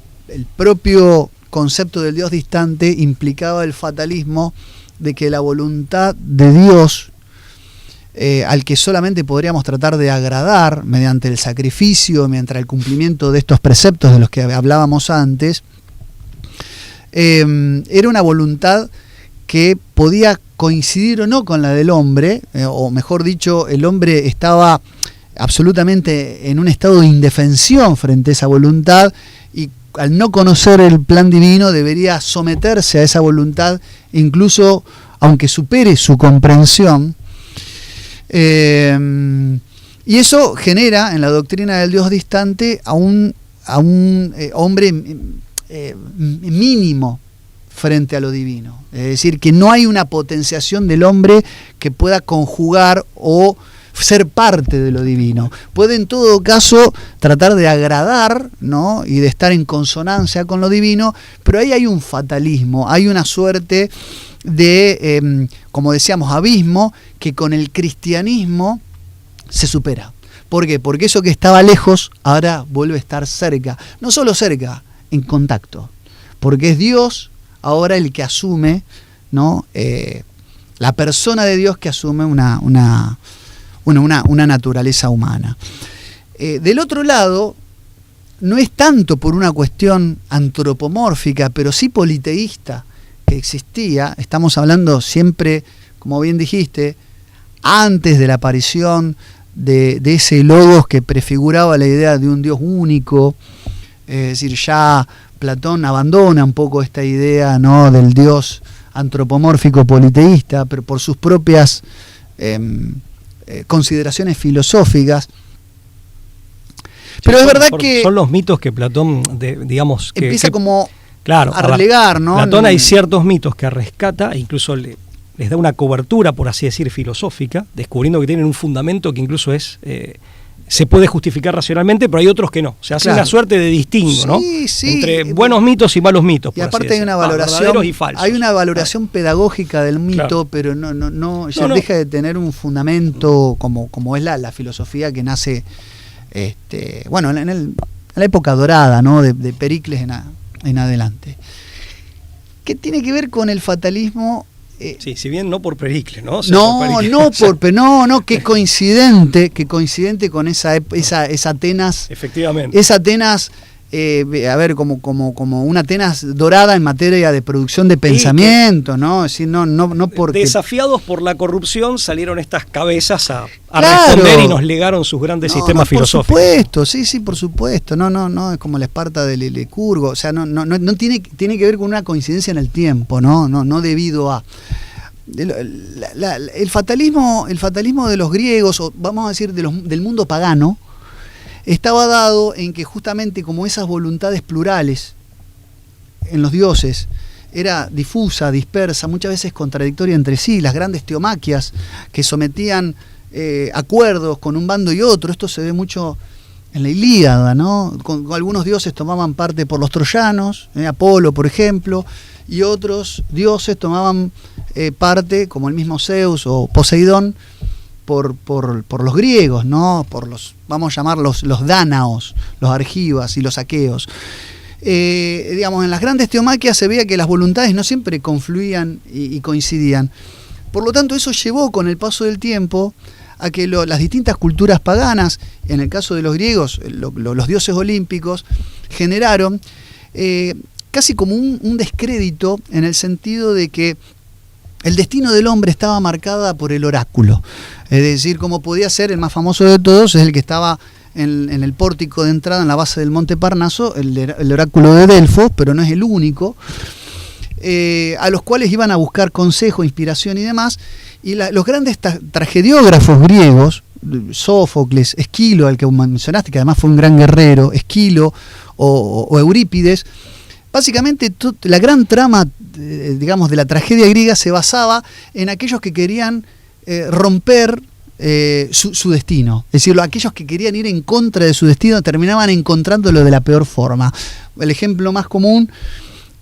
propio concepto del Dios distante implicaba el fatalismo de que la voluntad de Dios, al que solamente podríamos tratar de agradar mediante el sacrificio, mediante el cumplimiento de estos preceptos de los que hablábamos antes, era una voluntad que podía coincidir o no con la del hombre, o mejor dicho, el hombre estaba absolutamente en un estado de indefensión frente a esa voluntad, y al no conocer el plan divino debería someterse a esa voluntad, incluso aunque supere su comprensión. Y eso genera en la doctrina del Dios distante a un hombre mínimo frente a lo divino. Es decir, que no hay una potenciación del hombre que pueda conjugar o ser parte de lo divino. Puede en todo caso tratar de agradar, ¿no?, y de estar en consonancia con lo divino, pero ahí hay un fatalismo, hay una suerte de, como decíamos, abismo que con el cristianismo se supera. ¿Por qué? Porque eso que estaba lejos ahora vuelve a estar cerca. No solo cerca, en contacto, porque es Dios ahora el que asume, ¿no? La persona de Dios que asume una naturaleza humana. Del otro lado, no es tanto por una cuestión antropomórfica, pero sí politeísta que existía. Estamos hablando siempre, como bien dijiste, antes de la aparición de ese logos que prefiguraba la idea de un Dios único. Es decir, ya Platón abandona un poco esta idea, ¿no?, del Dios antropomórfico politeísta, pero por sus propias consideraciones filosóficas. Pero es verdad que son los mitos que Platón, digamos, que empieza como claro, a relegar, ¿no? Platón hay ciertos mitos que rescata, incluso les da una cobertura, por así decir, filosófica, descubriendo que tienen un fundamento que incluso se puede justificar racionalmente, pero hay otros que no. Se hace una suerte de distingo, ¿no? Sí. Entre buenos mitos y malos mitos. Y aparte hay una valoración, hay una valoración pedagógica del mito, pero no deja de tener un fundamento como es la filosofía que nace, en la época dorada, ¿no?, de Pericles en adelante. ¿Qué tiene que ver con el fatalismo? Sí, si bien no por Pericles, ¿no? Que es coincidente con esa Atenas. Efectivamente. Esa Atenas, como una Atenas dorada en materia de producción de pensamiento, ¿no? Es decir, no porque desafiados por la corrupción salieron estas cabezas a responder y nos legaron sus grandes sistemas filosóficos. Por supuesto, sí, por supuesto. No, es como la Esparta de Licurgo, o sea, no tiene que ver con una coincidencia en el tiempo, no debido a el fatalismo de los griegos, o vamos a decir del mundo pagano, estaba dado en que justamente como esas voluntades plurales en los dioses era difusa, dispersa, muchas veces contradictoria entre sí, las grandes teomaquias que sometían acuerdos con un bando y otro, esto se ve mucho en la Ilíada, ¿no? Con algunos dioses tomaban parte por los troyanos, Apolo, por ejemplo, y otros dioses tomaban parte, como el mismo Zeus o Poseidón, por los griegos, ¿no? Por los, vamos a llamarlos los dánaos, los argivas y los aqueos. En las grandes teomaquias se veía que las voluntades no siempre confluían y coincidían. Por lo tanto, eso llevó con el paso del tiempo a que las distintas culturas paganas, en el caso de los griegos, los dioses olímpicos, generaron casi como un descrédito, en el sentido de que el destino del hombre estaba marcada por el oráculo. Es decir, como podía ser el más famoso de todos, es el que estaba en el pórtico de entrada en la base del Monte Parnaso, el oráculo de Delfos, pero no es el único, a los cuales iban a buscar consejo, inspiración y demás. Y los grandes tragediógrafos griegos, Sófocles, Esquilo, al que mencionaste, que además fue un gran guerrero, Esquilo o Eurípides, básicamente la gran trama, de la tragedia griega se basaba en aquellos que querían romper su destino. Es decir, aquellos que querían ir en contra de su destino terminaban encontrándolo de la peor forma. El ejemplo más común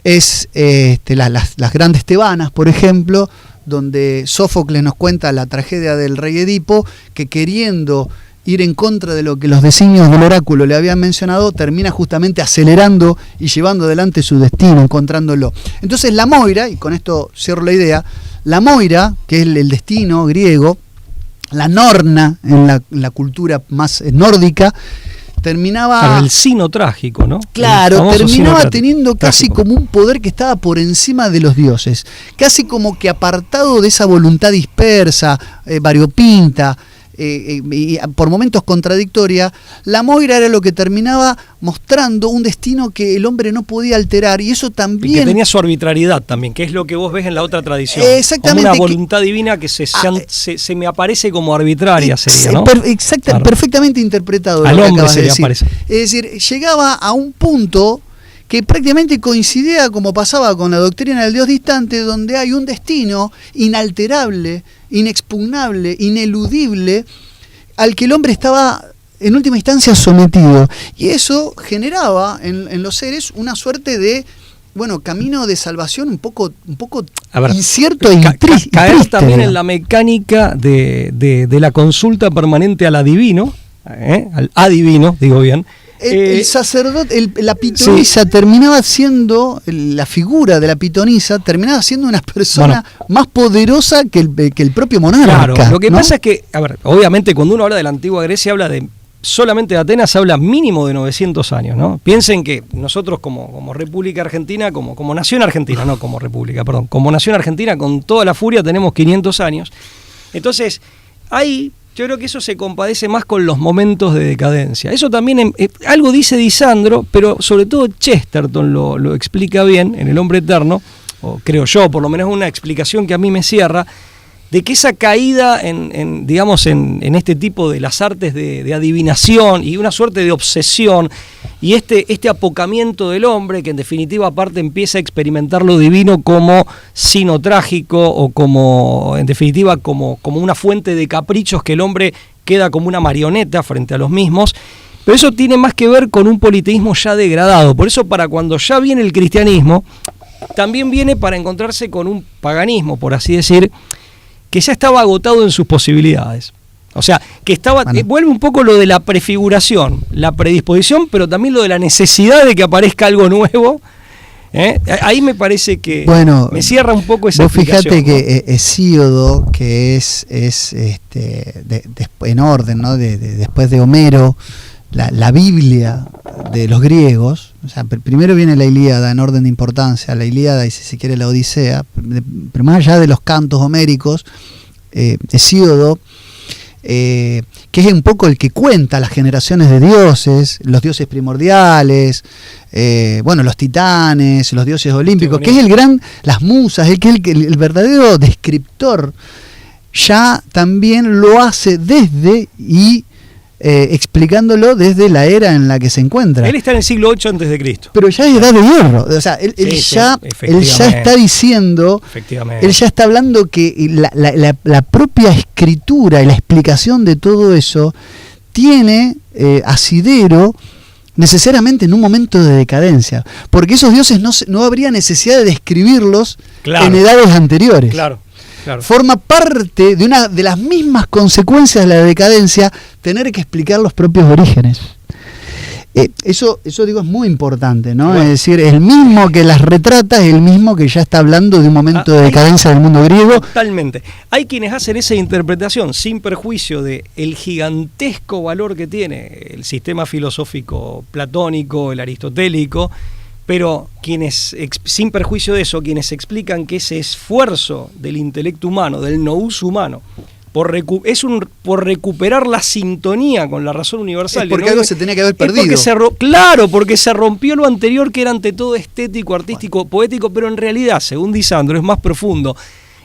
es las grandes tebanas, por ejemplo, donde Sófocles nos cuenta la tragedia del rey Edipo, que queriendo ir en contra de lo que los designios del oráculo le habían mencionado, termina justamente acelerando y llevando adelante su destino, encontrándolo. Entonces la Moira, y con esto cierro la idea, la Moira, que es el destino griego, la Norna en la cultura más nórdica, terminaba... Claro, el sino trágico, ¿no? Claro, terminaba teniendo casi como un poder que estaba por encima de los dioses, casi como que apartado de esa voluntad dispersa, variopinta, y por momentos contradictoria. La Moira era lo que terminaba mostrando un destino que el hombre no podía alterar, y eso también... Y que tenía su arbitrariedad también, que es lo que vos ves en la otra tradición. Exactamente. Como una voluntad divina que se me aparece como arbitraria, sería, ¿no? Claro. Perfectamente interpretado. Al lo que hombre acabas se de le decir. aparece. Es decir, llegaba a un punto que prácticamente coincidía, como pasaba con la doctrina del Dios distante, donde hay un destino inalterable, inexpugnable, ineludible, al que el hombre estaba en última instancia sometido. Y eso generaba en los seres una suerte de camino de salvación un poco incierto e triste. Caer también en la mecánica de la consulta permanente al adivino, al adivino, digo bien, El sacerdote, la pitonisa terminaba siendo, la figura de la pitonisa terminaba siendo una persona más poderosa que el propio monarca. Claro, lo que ¿no? pasa es que, a ver, obviamente cuando uno habla de la antigua Grecia habla de, solamente de Atenas habla mínimo de 900 años, ¿no? Piensen que nosotros como República Argentina, como nación argentina, no como república, perdón, como nación argentina con toda la furia tenemos 500 años. Entonces, ahí yo creo que eso se compadece más con los momentos de decadencia. Eso también, algo dice Disandro, pero sobre todo Chesterton lo explica bien en El Hombre Eterno, o creo yo, por lo menos una explicación que a mí me cierra, de que esa caída en este tipo de las artes de adivinación y una suerte de obsesión y este apocamiento del hombre, que en definitiva aparte empieza a experimentar lo divino como sino trágico o como, en definitiva, como una fuente de caprichos, que el hombre queda como una marioneta frente a los mismos. Pero eso tiene más que ver con un politeísmo ya degradado. Por eso, para cuando ya viene el cristianismo, también viene para encontrarse con un paganismo, por así decir, que ya estaba agotado en sus posibilidades. O sea, que estaba, vuelve un poco lo de la prefiguración, la predisposición, pero también lo de la necesidad de que aparezca algo nuevo. Ahí me parece que me cierra un poco esa explicación. Vos fíjate, ¿no? Que Hesíodo, que es en orden, ¿no? Después de Homero, la Biblia de los griegos, o sea, primero viene la Ilíada en orden de importancia, la Ilíada y si se quiere la Odisea, pero más allá de los cantos homéricos, Hesíodo, que es un poco el que cuenta las generaciones de dioses, los dioses primordiales, los titanes, los dioses olímpicos, que es las musas, el verdadero descriptor, ya también lo hace explicándolo desde la era en la que se encuentra. Él está en el siglo VIII a.C. Pero ya es edad de hierro. O sea, él ya está diciendo, él ya está hablando que la propia escritura y la explicación de todo eso tiene asidero necesariamente en un momento de decadencia. Porque esos dioses no habría necesidad de describirlos en edades anteriores. Claro. Forma parte de las mismas consecuencias de la decadencia tener que explicar los propios orígenes. Eso digo es muy importante, ¿no? Es decir, el mismo que las retrata es el mismo que ya está hablando de un momento de decadencia del mundo griego. Totalmente. Hay quienes hacen esa interpretación sin perjuicio de el gigantesco valor que tiene el sistema filosófico platónico, el aristotélico, pero quienes, sin perjuicio de eso, quienes explican que ese esfuerzo del intelecto humano, del nous humano, por recuperar la sintonía con la razón universal. Es porque algo se tenía que haber perdido. Porque se rompió lo anterior, que era ante todo estético, artístico, poético, pero en realidad, según Disandro, es más profundo.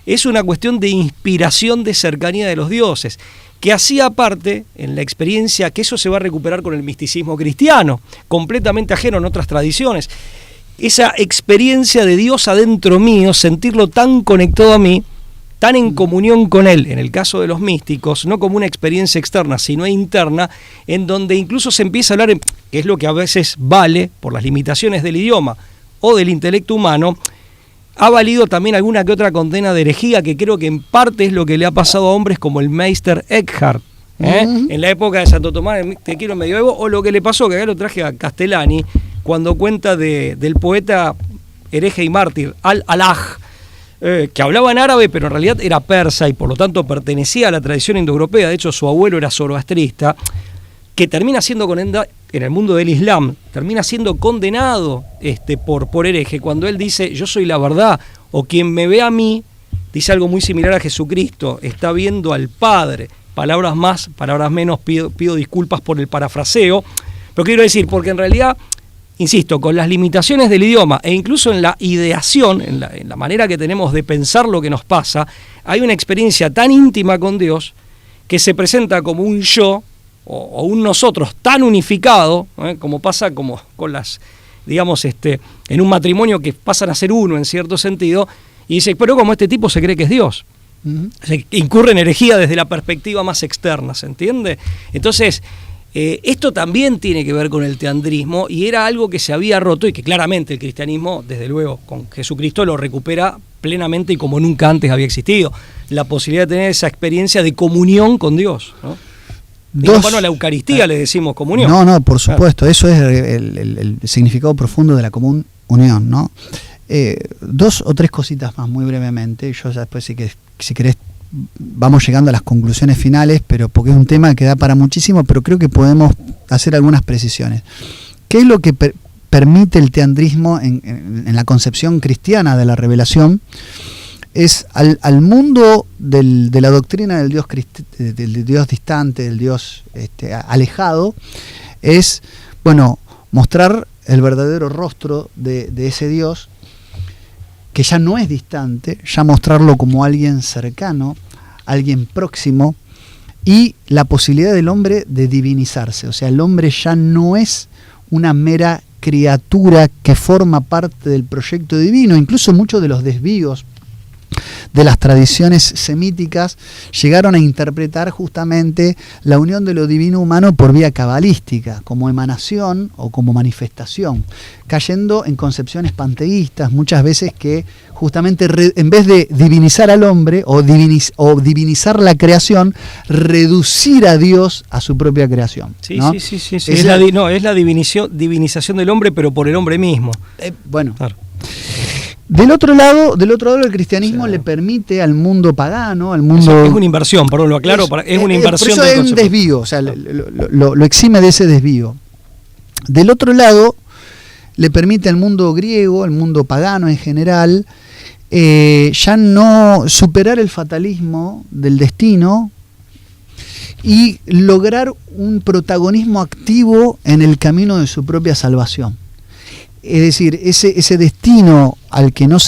Es una cuestión de inspiración, de cercanía de los dioses, que hacía parte en la experiencia, que eso se va a recuperar con el misticismo cristiano, completamente ajeno en otras tradiciones. Esa experiencia de Dios adentro mío, sentirlo tan conectado a mí, tan en comunión con Él, en el caso de los místicos, no como una experiencia externa, sino interna, en donde incluso se empieza a hablar, que es lo que a veces vale por las limitaciones del idioma o del intelecto humano, ha valido también alguna que otra condena de herejía, que creo que en parte es lo que le ha pasado a hombres como el Meister Eckhart, en la época de Santo Tomás, te quiero medioevo, o lo que le pasó, que acá lo traje a Castellani, cuando cuenta del poeta hereje y mártir, Al-Alaj, que hablaba en árabe, pero en realidad era persa y por lo tanto pertenecía a la tradición indoeuropea. De hecho, su abuelo era zoroastrista, que termina siendo condenado en el mundo del Islam, termina siendo condenado por hereje, cuando él dice, yo soy la verdad, o quien me ve a mí, dice algo muy similar a Jesucristo, está viendo al Padre. Palabras más, palabras menos, pido disculpas por el parafraseo, pero quiero decir, porque en realidad, insisto, con las limitaciones del idioma e incluso en la ideación, en la manera que tenemos de pensar lo que nos pasa, hay una experiencia tan íntima con Dios que se presenta como un yo o un nosotros tan unificado, como pasa como con las, digamos, en un matrimonio que pasan a ser uno en cierto sentido, y dice, pero como este tipo se cree que es Dios. O sea, incurre en herejía desde la perspectiva más externa, ¿se entiende? Entonces, esto también tiene que ver con el teandrismo, y era algo que se había roto y que claramente el cristianismo, desde luego, con Jesucristo lo recupera plenamente y como nunca antes había existido. La posibilidad de tener esa experiencia de comunión con Dios, ¿no? Bueno, a la Eucaristía le decimos comunión. No, por supuesto, eso es el significado profundo de la común unión, ¿no? 2 o 3 cositas más, muy brevemente. Yo ya después, si querés, vamos llegando a las conclusiones finales, pero porque es un tema que da para muchísimo, pero creo que podemos hacer algunas precisiones. ¿Qué es lo que permite el teandrismo en la concepción cristiana de la revelación? Es al mundo de la doctrina del Dios distante, del Dios alejado, es, bueno, mostrar el verdadero rostro de ese Dios, que ya no es distante, ya mostrarlo como alguien cercano, alguien próximo, y la posibilidad del hombre de divinizarse. O sea, el hombre ya no es una mera criatura que forma parte del proyecto divino. Incluso muchos de los desvíos de las tradiciones semíticas llegaron a interpretar justamente la unión de lo divino humano por vía cabalística, como emanación o como manifestación, cayendo en concepciones panteístas muchas veces que justamente en vez de divinizar al hombre o divinizar la creación, reducir a Dios a su propia creación. Sí, ¿no? sí. Es la divinización del hombre, pero por el hombre mismo. Bueno. Claro. Del otro lado, el cristianismo le permite al mundo pagano, al mundo... Es una inversión, perdón, lo aclaro, es una inversión. Por eso es un desvío, o sea, lo exime de ese desvío. Del otro lado, le permite al mundo griego, al mundo pagano en general, ya no superar el fatalismo del destino y lograr un protagonismo activo en el camino de su propia salvación. Es decir, ese destino al que no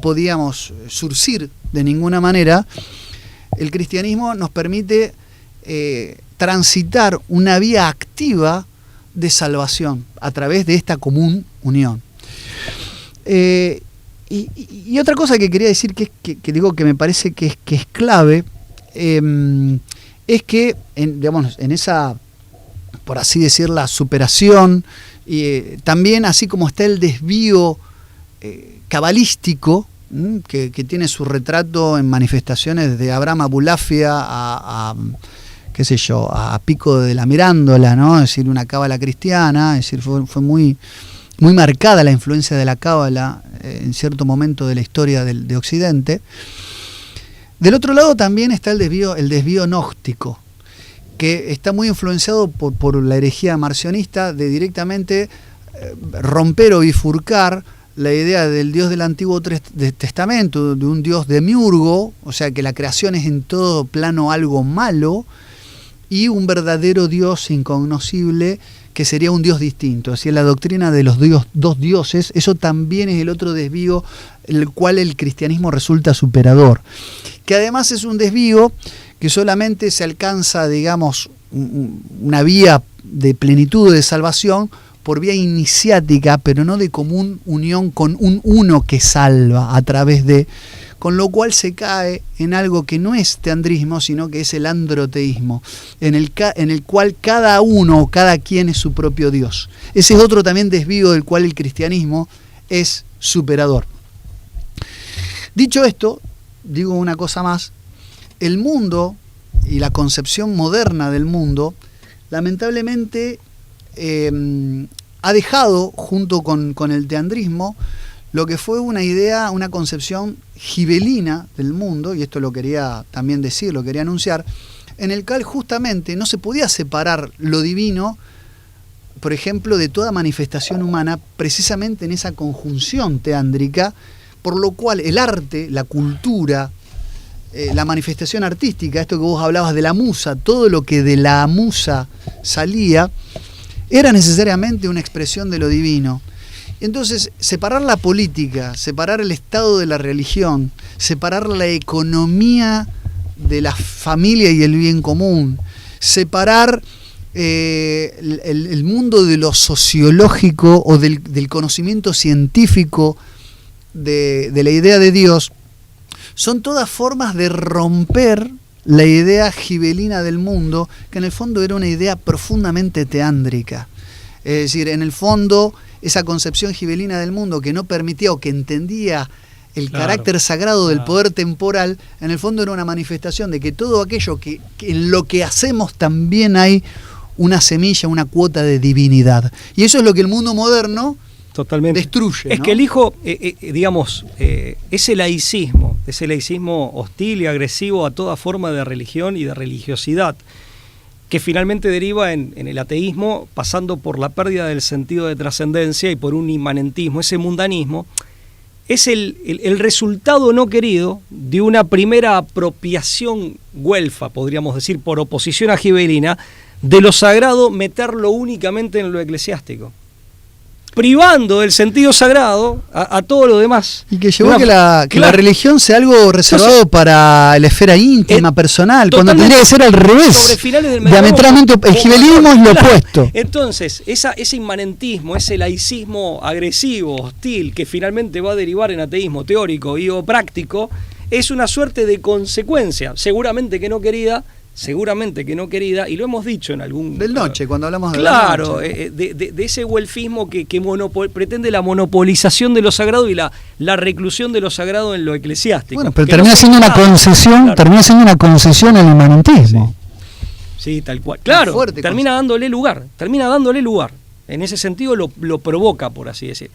podíamos surcir de ninguna manera, el cristianismo nos permite transitar una vía activa de salvación a través de esta común unión. Y otra cosa que quería decir que digo que me parece que es clave, es que en esa, por así decir, la superación, y también así como está el desvío cabalístico, que tiene su retrato en manifestaciones de Abraham Abulafia a Pico de la Mirándola, ¿no? Es decir, una cábala cristiana, es decir, fue muy, muy marcada la influencia de la cábala en cierto momento de la historia de Occidente. Del otro lado también está el desvío gnóstico, que está muy influenciado por la herejía marcionista de directamente romper o bifurcar la idea del Dios del Antiguo Testamento, de un Dios demiurgo, o sea que la creación es en todo plano algo malo, y un verdadero Dios incognoscible que sería un Dios distinto. Así es la doctrina de los dos dioses. Eso también es el otro desvío, el cual el cristianismo resulta superador, que además es un desvío que solamente se alcanza, digamos, una vía de plenitud de salvación por vía iniciática, pero no de común unión con un uno que salva a través de, con lo cual se cae en algo que no es teandrismo, sino que es el androteísmo, en el cual cada uno o cada quien es su propio Dios. Ese es otro también desvío del cual el cristianismo es superador. Dicho esto, digo una cosa más. El mundo y la concepción moderna del mundo, lamentablemente, ha dejado, junto con el teandrismo, lo que fue una idea, una concepción gibelina del mundo, y esto lo quería también decir, lo quería anunciar, en el cual justamente no se podía separar lo divino, por ejemplo, de toda manifestación humana, precisamente en esa conjunción teándrica, por lo cual el arte, la cultura, la manifestación artística, esto que vos hablabas de la musa, todo lo que de la musa salía, era necesariamente una expresión de lo divino. Entonces, separar la política, separar el estado de la religión, separar la economía de la familia y el bien común, separar el mundo de lo sociológico o del conocimiento científico de la idea de Dios, son todas formas de romper la idea gibelina del mundo, que en el fondo era una idea profundamente teándrica. Es decir, en el fondo, esa concepción gibelina del mundo que no permitía o que entendía el Claro. carácter sagrado del Claro. poder temporal, en el fondo era una manifestación de que todo aquello que en lo que hacemos también hay una semilla, una cuota de divinidad. Y eso es lo que el mundo moderno Totalmente. destruye. Es ¿no? que elijo, digamos, ese laicismo hostil y agresivo a toda forma de religión y de religiosidad, que finalmente deriva en el ateísmo, pasando por la pérdida del sentido de trascendencia y por un inmanentismo, ese mundanismo, es el resultado no querido de una primera apropiación güelfa, podríamos decir, por oposición a gibelina, de lo sagrado meterlo únicamente en lo eclesiástico, privando del sentido sagrado a todo lo demás. Y que llevó Una- que la claro. religión sea algo reservado para la esfera íntima, personal, cuando totalmente. tendría que ser al revés. Sobre finales del medievo, Diametralmente, el como- gibelismo es lo Claro. opuesto. Entonces, ese inmanentismo, ese laicismo agresivo, hostil, que finalmente va a derivar en ateísmo teórico y o práctico, es una suerte de consecuencia, seguramente que no querida, y lo hemos dicho en algún... Del noche, cuando hablamos de Claro, la noche. de ese güelfismo que pretende la monopolización de lo sagrado y la reclusión de lo sagrado en lo eclesiástico. Bueno, pero Que termina no siendo una nada. concesión, Claro. termina siendo una concesión al inmanentismo. Sí, tal cual. Claro, fuerte termina dándole lugar. En ese sentido lo provoca, por así decir.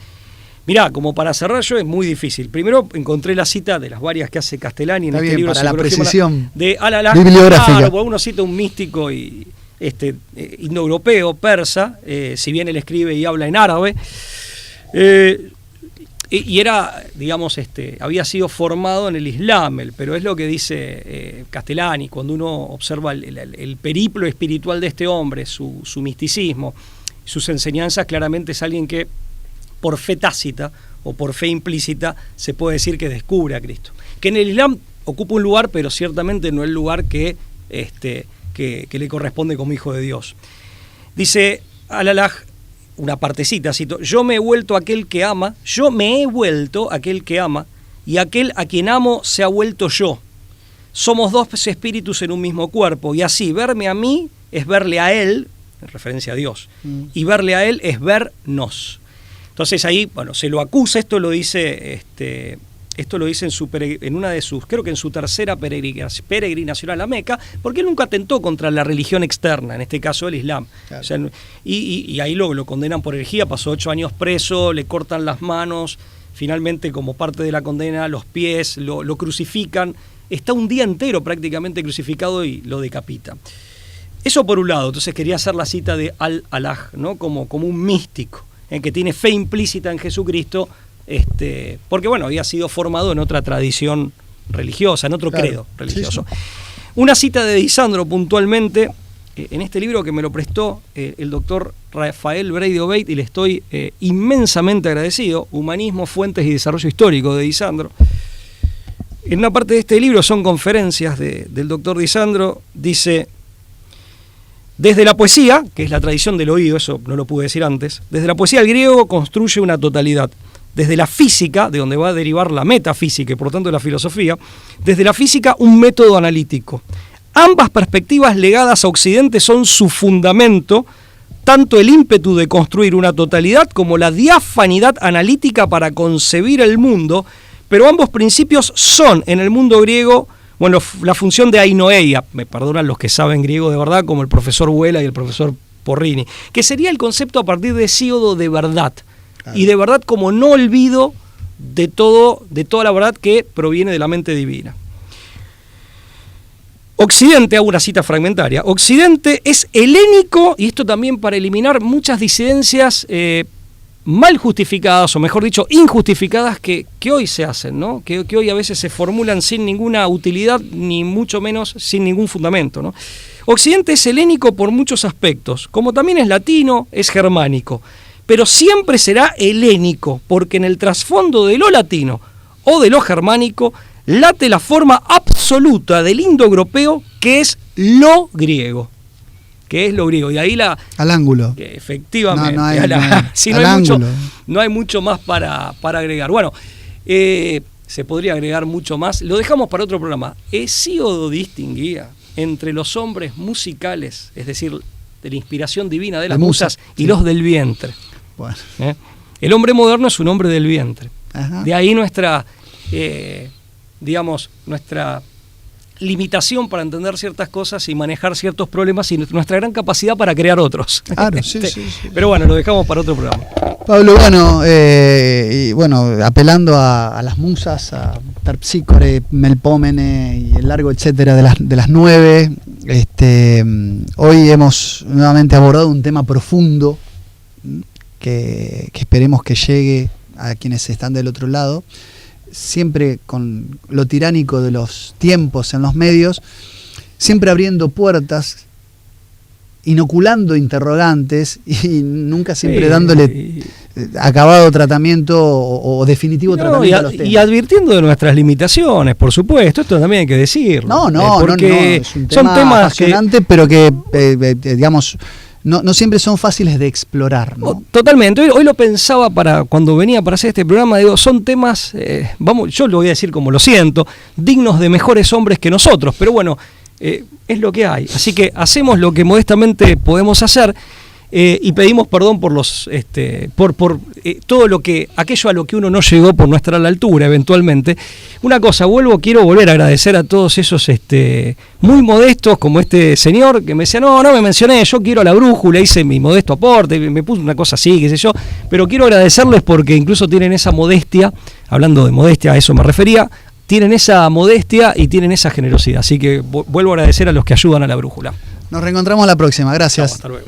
Mirá, como para cerrar yo es muy difícil. Primero encontré la cita de las varias que hace Castellani en Está este bien, libro para la Psicología precisión de Al-Alaj. bibliográfica. Claro, porque uno cita un místico indoeuropeo, persa, si bien él escribe y habla en árabe. Y era, digamos, había sido formado en el Islam, pero es lo que dice Castellani, cuando uno observa el periplo espiritual de este hombre, su misticismo, sus enseñanzas, claramente es alguien que por fe tácita o por fe implícita se puede decir que descubre a Cristo. Que en el Islam ocupa un lugar, pero ciertamente no el lugar que le corresponde como hijo de Dios. Dice Al-Alaj, una partecita, cito: yo me he vuelto aquel que ama, y aquel a quien amo se ha vuelto yo. Somos dos espíritus en un mismo cuerpo, y así verme a mí es verle a él, en referencia a Dios, y verle a él es vernos. Entonces ahí, bueno, se lo acusa, esto lo dice en una de sus, creo que en su tercera peregrinación a la Meca, porque él nunca atentó contra la religión externa, en este caso el Islam. Claro. O sea, y ahí lo condenan por herejía, pasó 8 años preso, le cortan las manos, finalmente como parte de la condena los pies, lo crucifican, está un día entero prácticamente crucificado y lo decapitan. Eso por un lado. Entonces quería hacer la cita de Al-Alaj, ¿no? como un místico, que tiene fe implícita en Jesucristo, porque bueno, había sido formado en otra tradición religiosa, en otro credo religioso. Sí. Una cita de Disandro puntualmente, en este libro que me lo prestó el doctor Rafael Brady Obeit, y le estoy inmensamente agradecido, Humanismo, Fuentes y Desarrollo Histórico de Disandro. En una parte de este libro, son conferencias del doctor Disandro, dice: desde la poesía, que es la tradición del oído, eso no lo pude decir antes, desde la poesía el griego construye una totalidad. Desde la física, de donde va a derivar la metafísica y por tanto la filosofía, desde la física un método analítico. Ambas perspectivas legadas a Occidente son su fundamento, tanto el ímpetu de construir una totalidad como la diafanidad analítica para concebir el mundo, pero ambos principios son en el mundo griego, bueno, la función de ainoeia, me perdonan los que saben griego de verdad, como el profesor Vuela y el profesor Porrini, que sería el concepto a partir de síodo de verdad, y de verdad como no olvido de toda la verdad que proviene de la mente divina. Occidente, hago una cita fragmentaria, Occidente es helénico, y esto también para eliminar muchas disidencias mal justificadas, o mejor dicho, injustificadas que hoy se hacen, ¿no? Que hoy a veces se formulan sin ninguna utilidad, ni mucho menos sin ningún fundamento, ¿no? Occidente es helénico por muchos aspectos, como también es latino, es germánico, pero siempre será helénico, porque en el trasfondo de lo latino o de lo germánico late la forma absoluta del indoeuropeo, que es lo griego. Y ahí al ángulo. que efectivamente, No hay si al no, hay mucho, ángulo. no hay mucho más para agregar. Bueno, se podría agregar mucho más. Lo dejamos para otro programa. Hesíodo distinguía entre los hombres musicales, es decir, de la inspiración divina de las musas, y sí. los del vientre. Bueno. El hombre moderno es un hombre del vientre. Ajá. De ahí nuestra digamos, nuestra limitación para entender ciertas cosas y manejar ciertos problemas y nuestra gran capacidad para crear otros. Claro, sí. Pero bueno, lo dejamos para otro programa. Pablo, y apelando a las musas, a Terpsícore, Melpómene y el largo etcétera de las 9, hoy hemos nuevamente abordado un tema profundo que esperemos que llegue a quienes están del otro lado, siempre con lo tiránico de los tiempos en los medios, siempre abriendo puertas, inoculando interrogantes y nunca siempre dándole acabado tratamiento o definitivo tratamiento a los temas. Y advirtiendo de nuestras limitaciones, por supuesto, esto también hay que decirlo. No, es un tema son temas apasionante, pero que, digamos, no siempre son fáciles de explorar, ¿no? Totalmente. Hoy lo pensaba cuando venía para hacer este programa, digo, son temas, yo lo voy a decir como lo siento, dignos de mejores hombres que nosotros, pero bueno, es lo que hay. Así que hacemos lo que modestamente podemos hacer y pedimos perdón por por todo aquello a lo que uno no llegó por no estar a la altura eventualmente. Una cosa, quiero volver a agradecer a todos esos muy modestos, como este señor que me decía, no me mencioné, yo quiero la brújula, hice mi modesto aporte, me puso una cosa así, qué sé yo, pero quiero agradecerles porque incluso tienen esa modestia, hablando de modestia, a eso me refería, tienen esa modestia y tienen esa generosidad, así que vuelvo a agradecer a los que ayudan a la brújula. Nos reencontramos la próxima, gracias. Chau, hasta luego.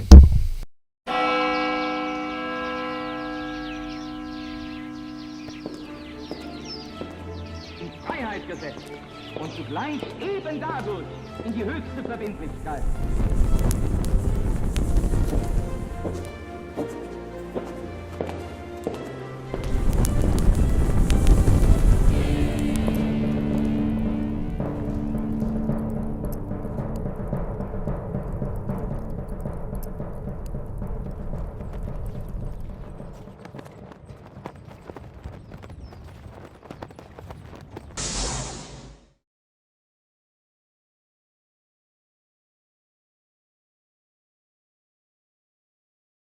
Freiheit gesetzt und zugleich eben dadurch in die höchste Verbindlichkeit.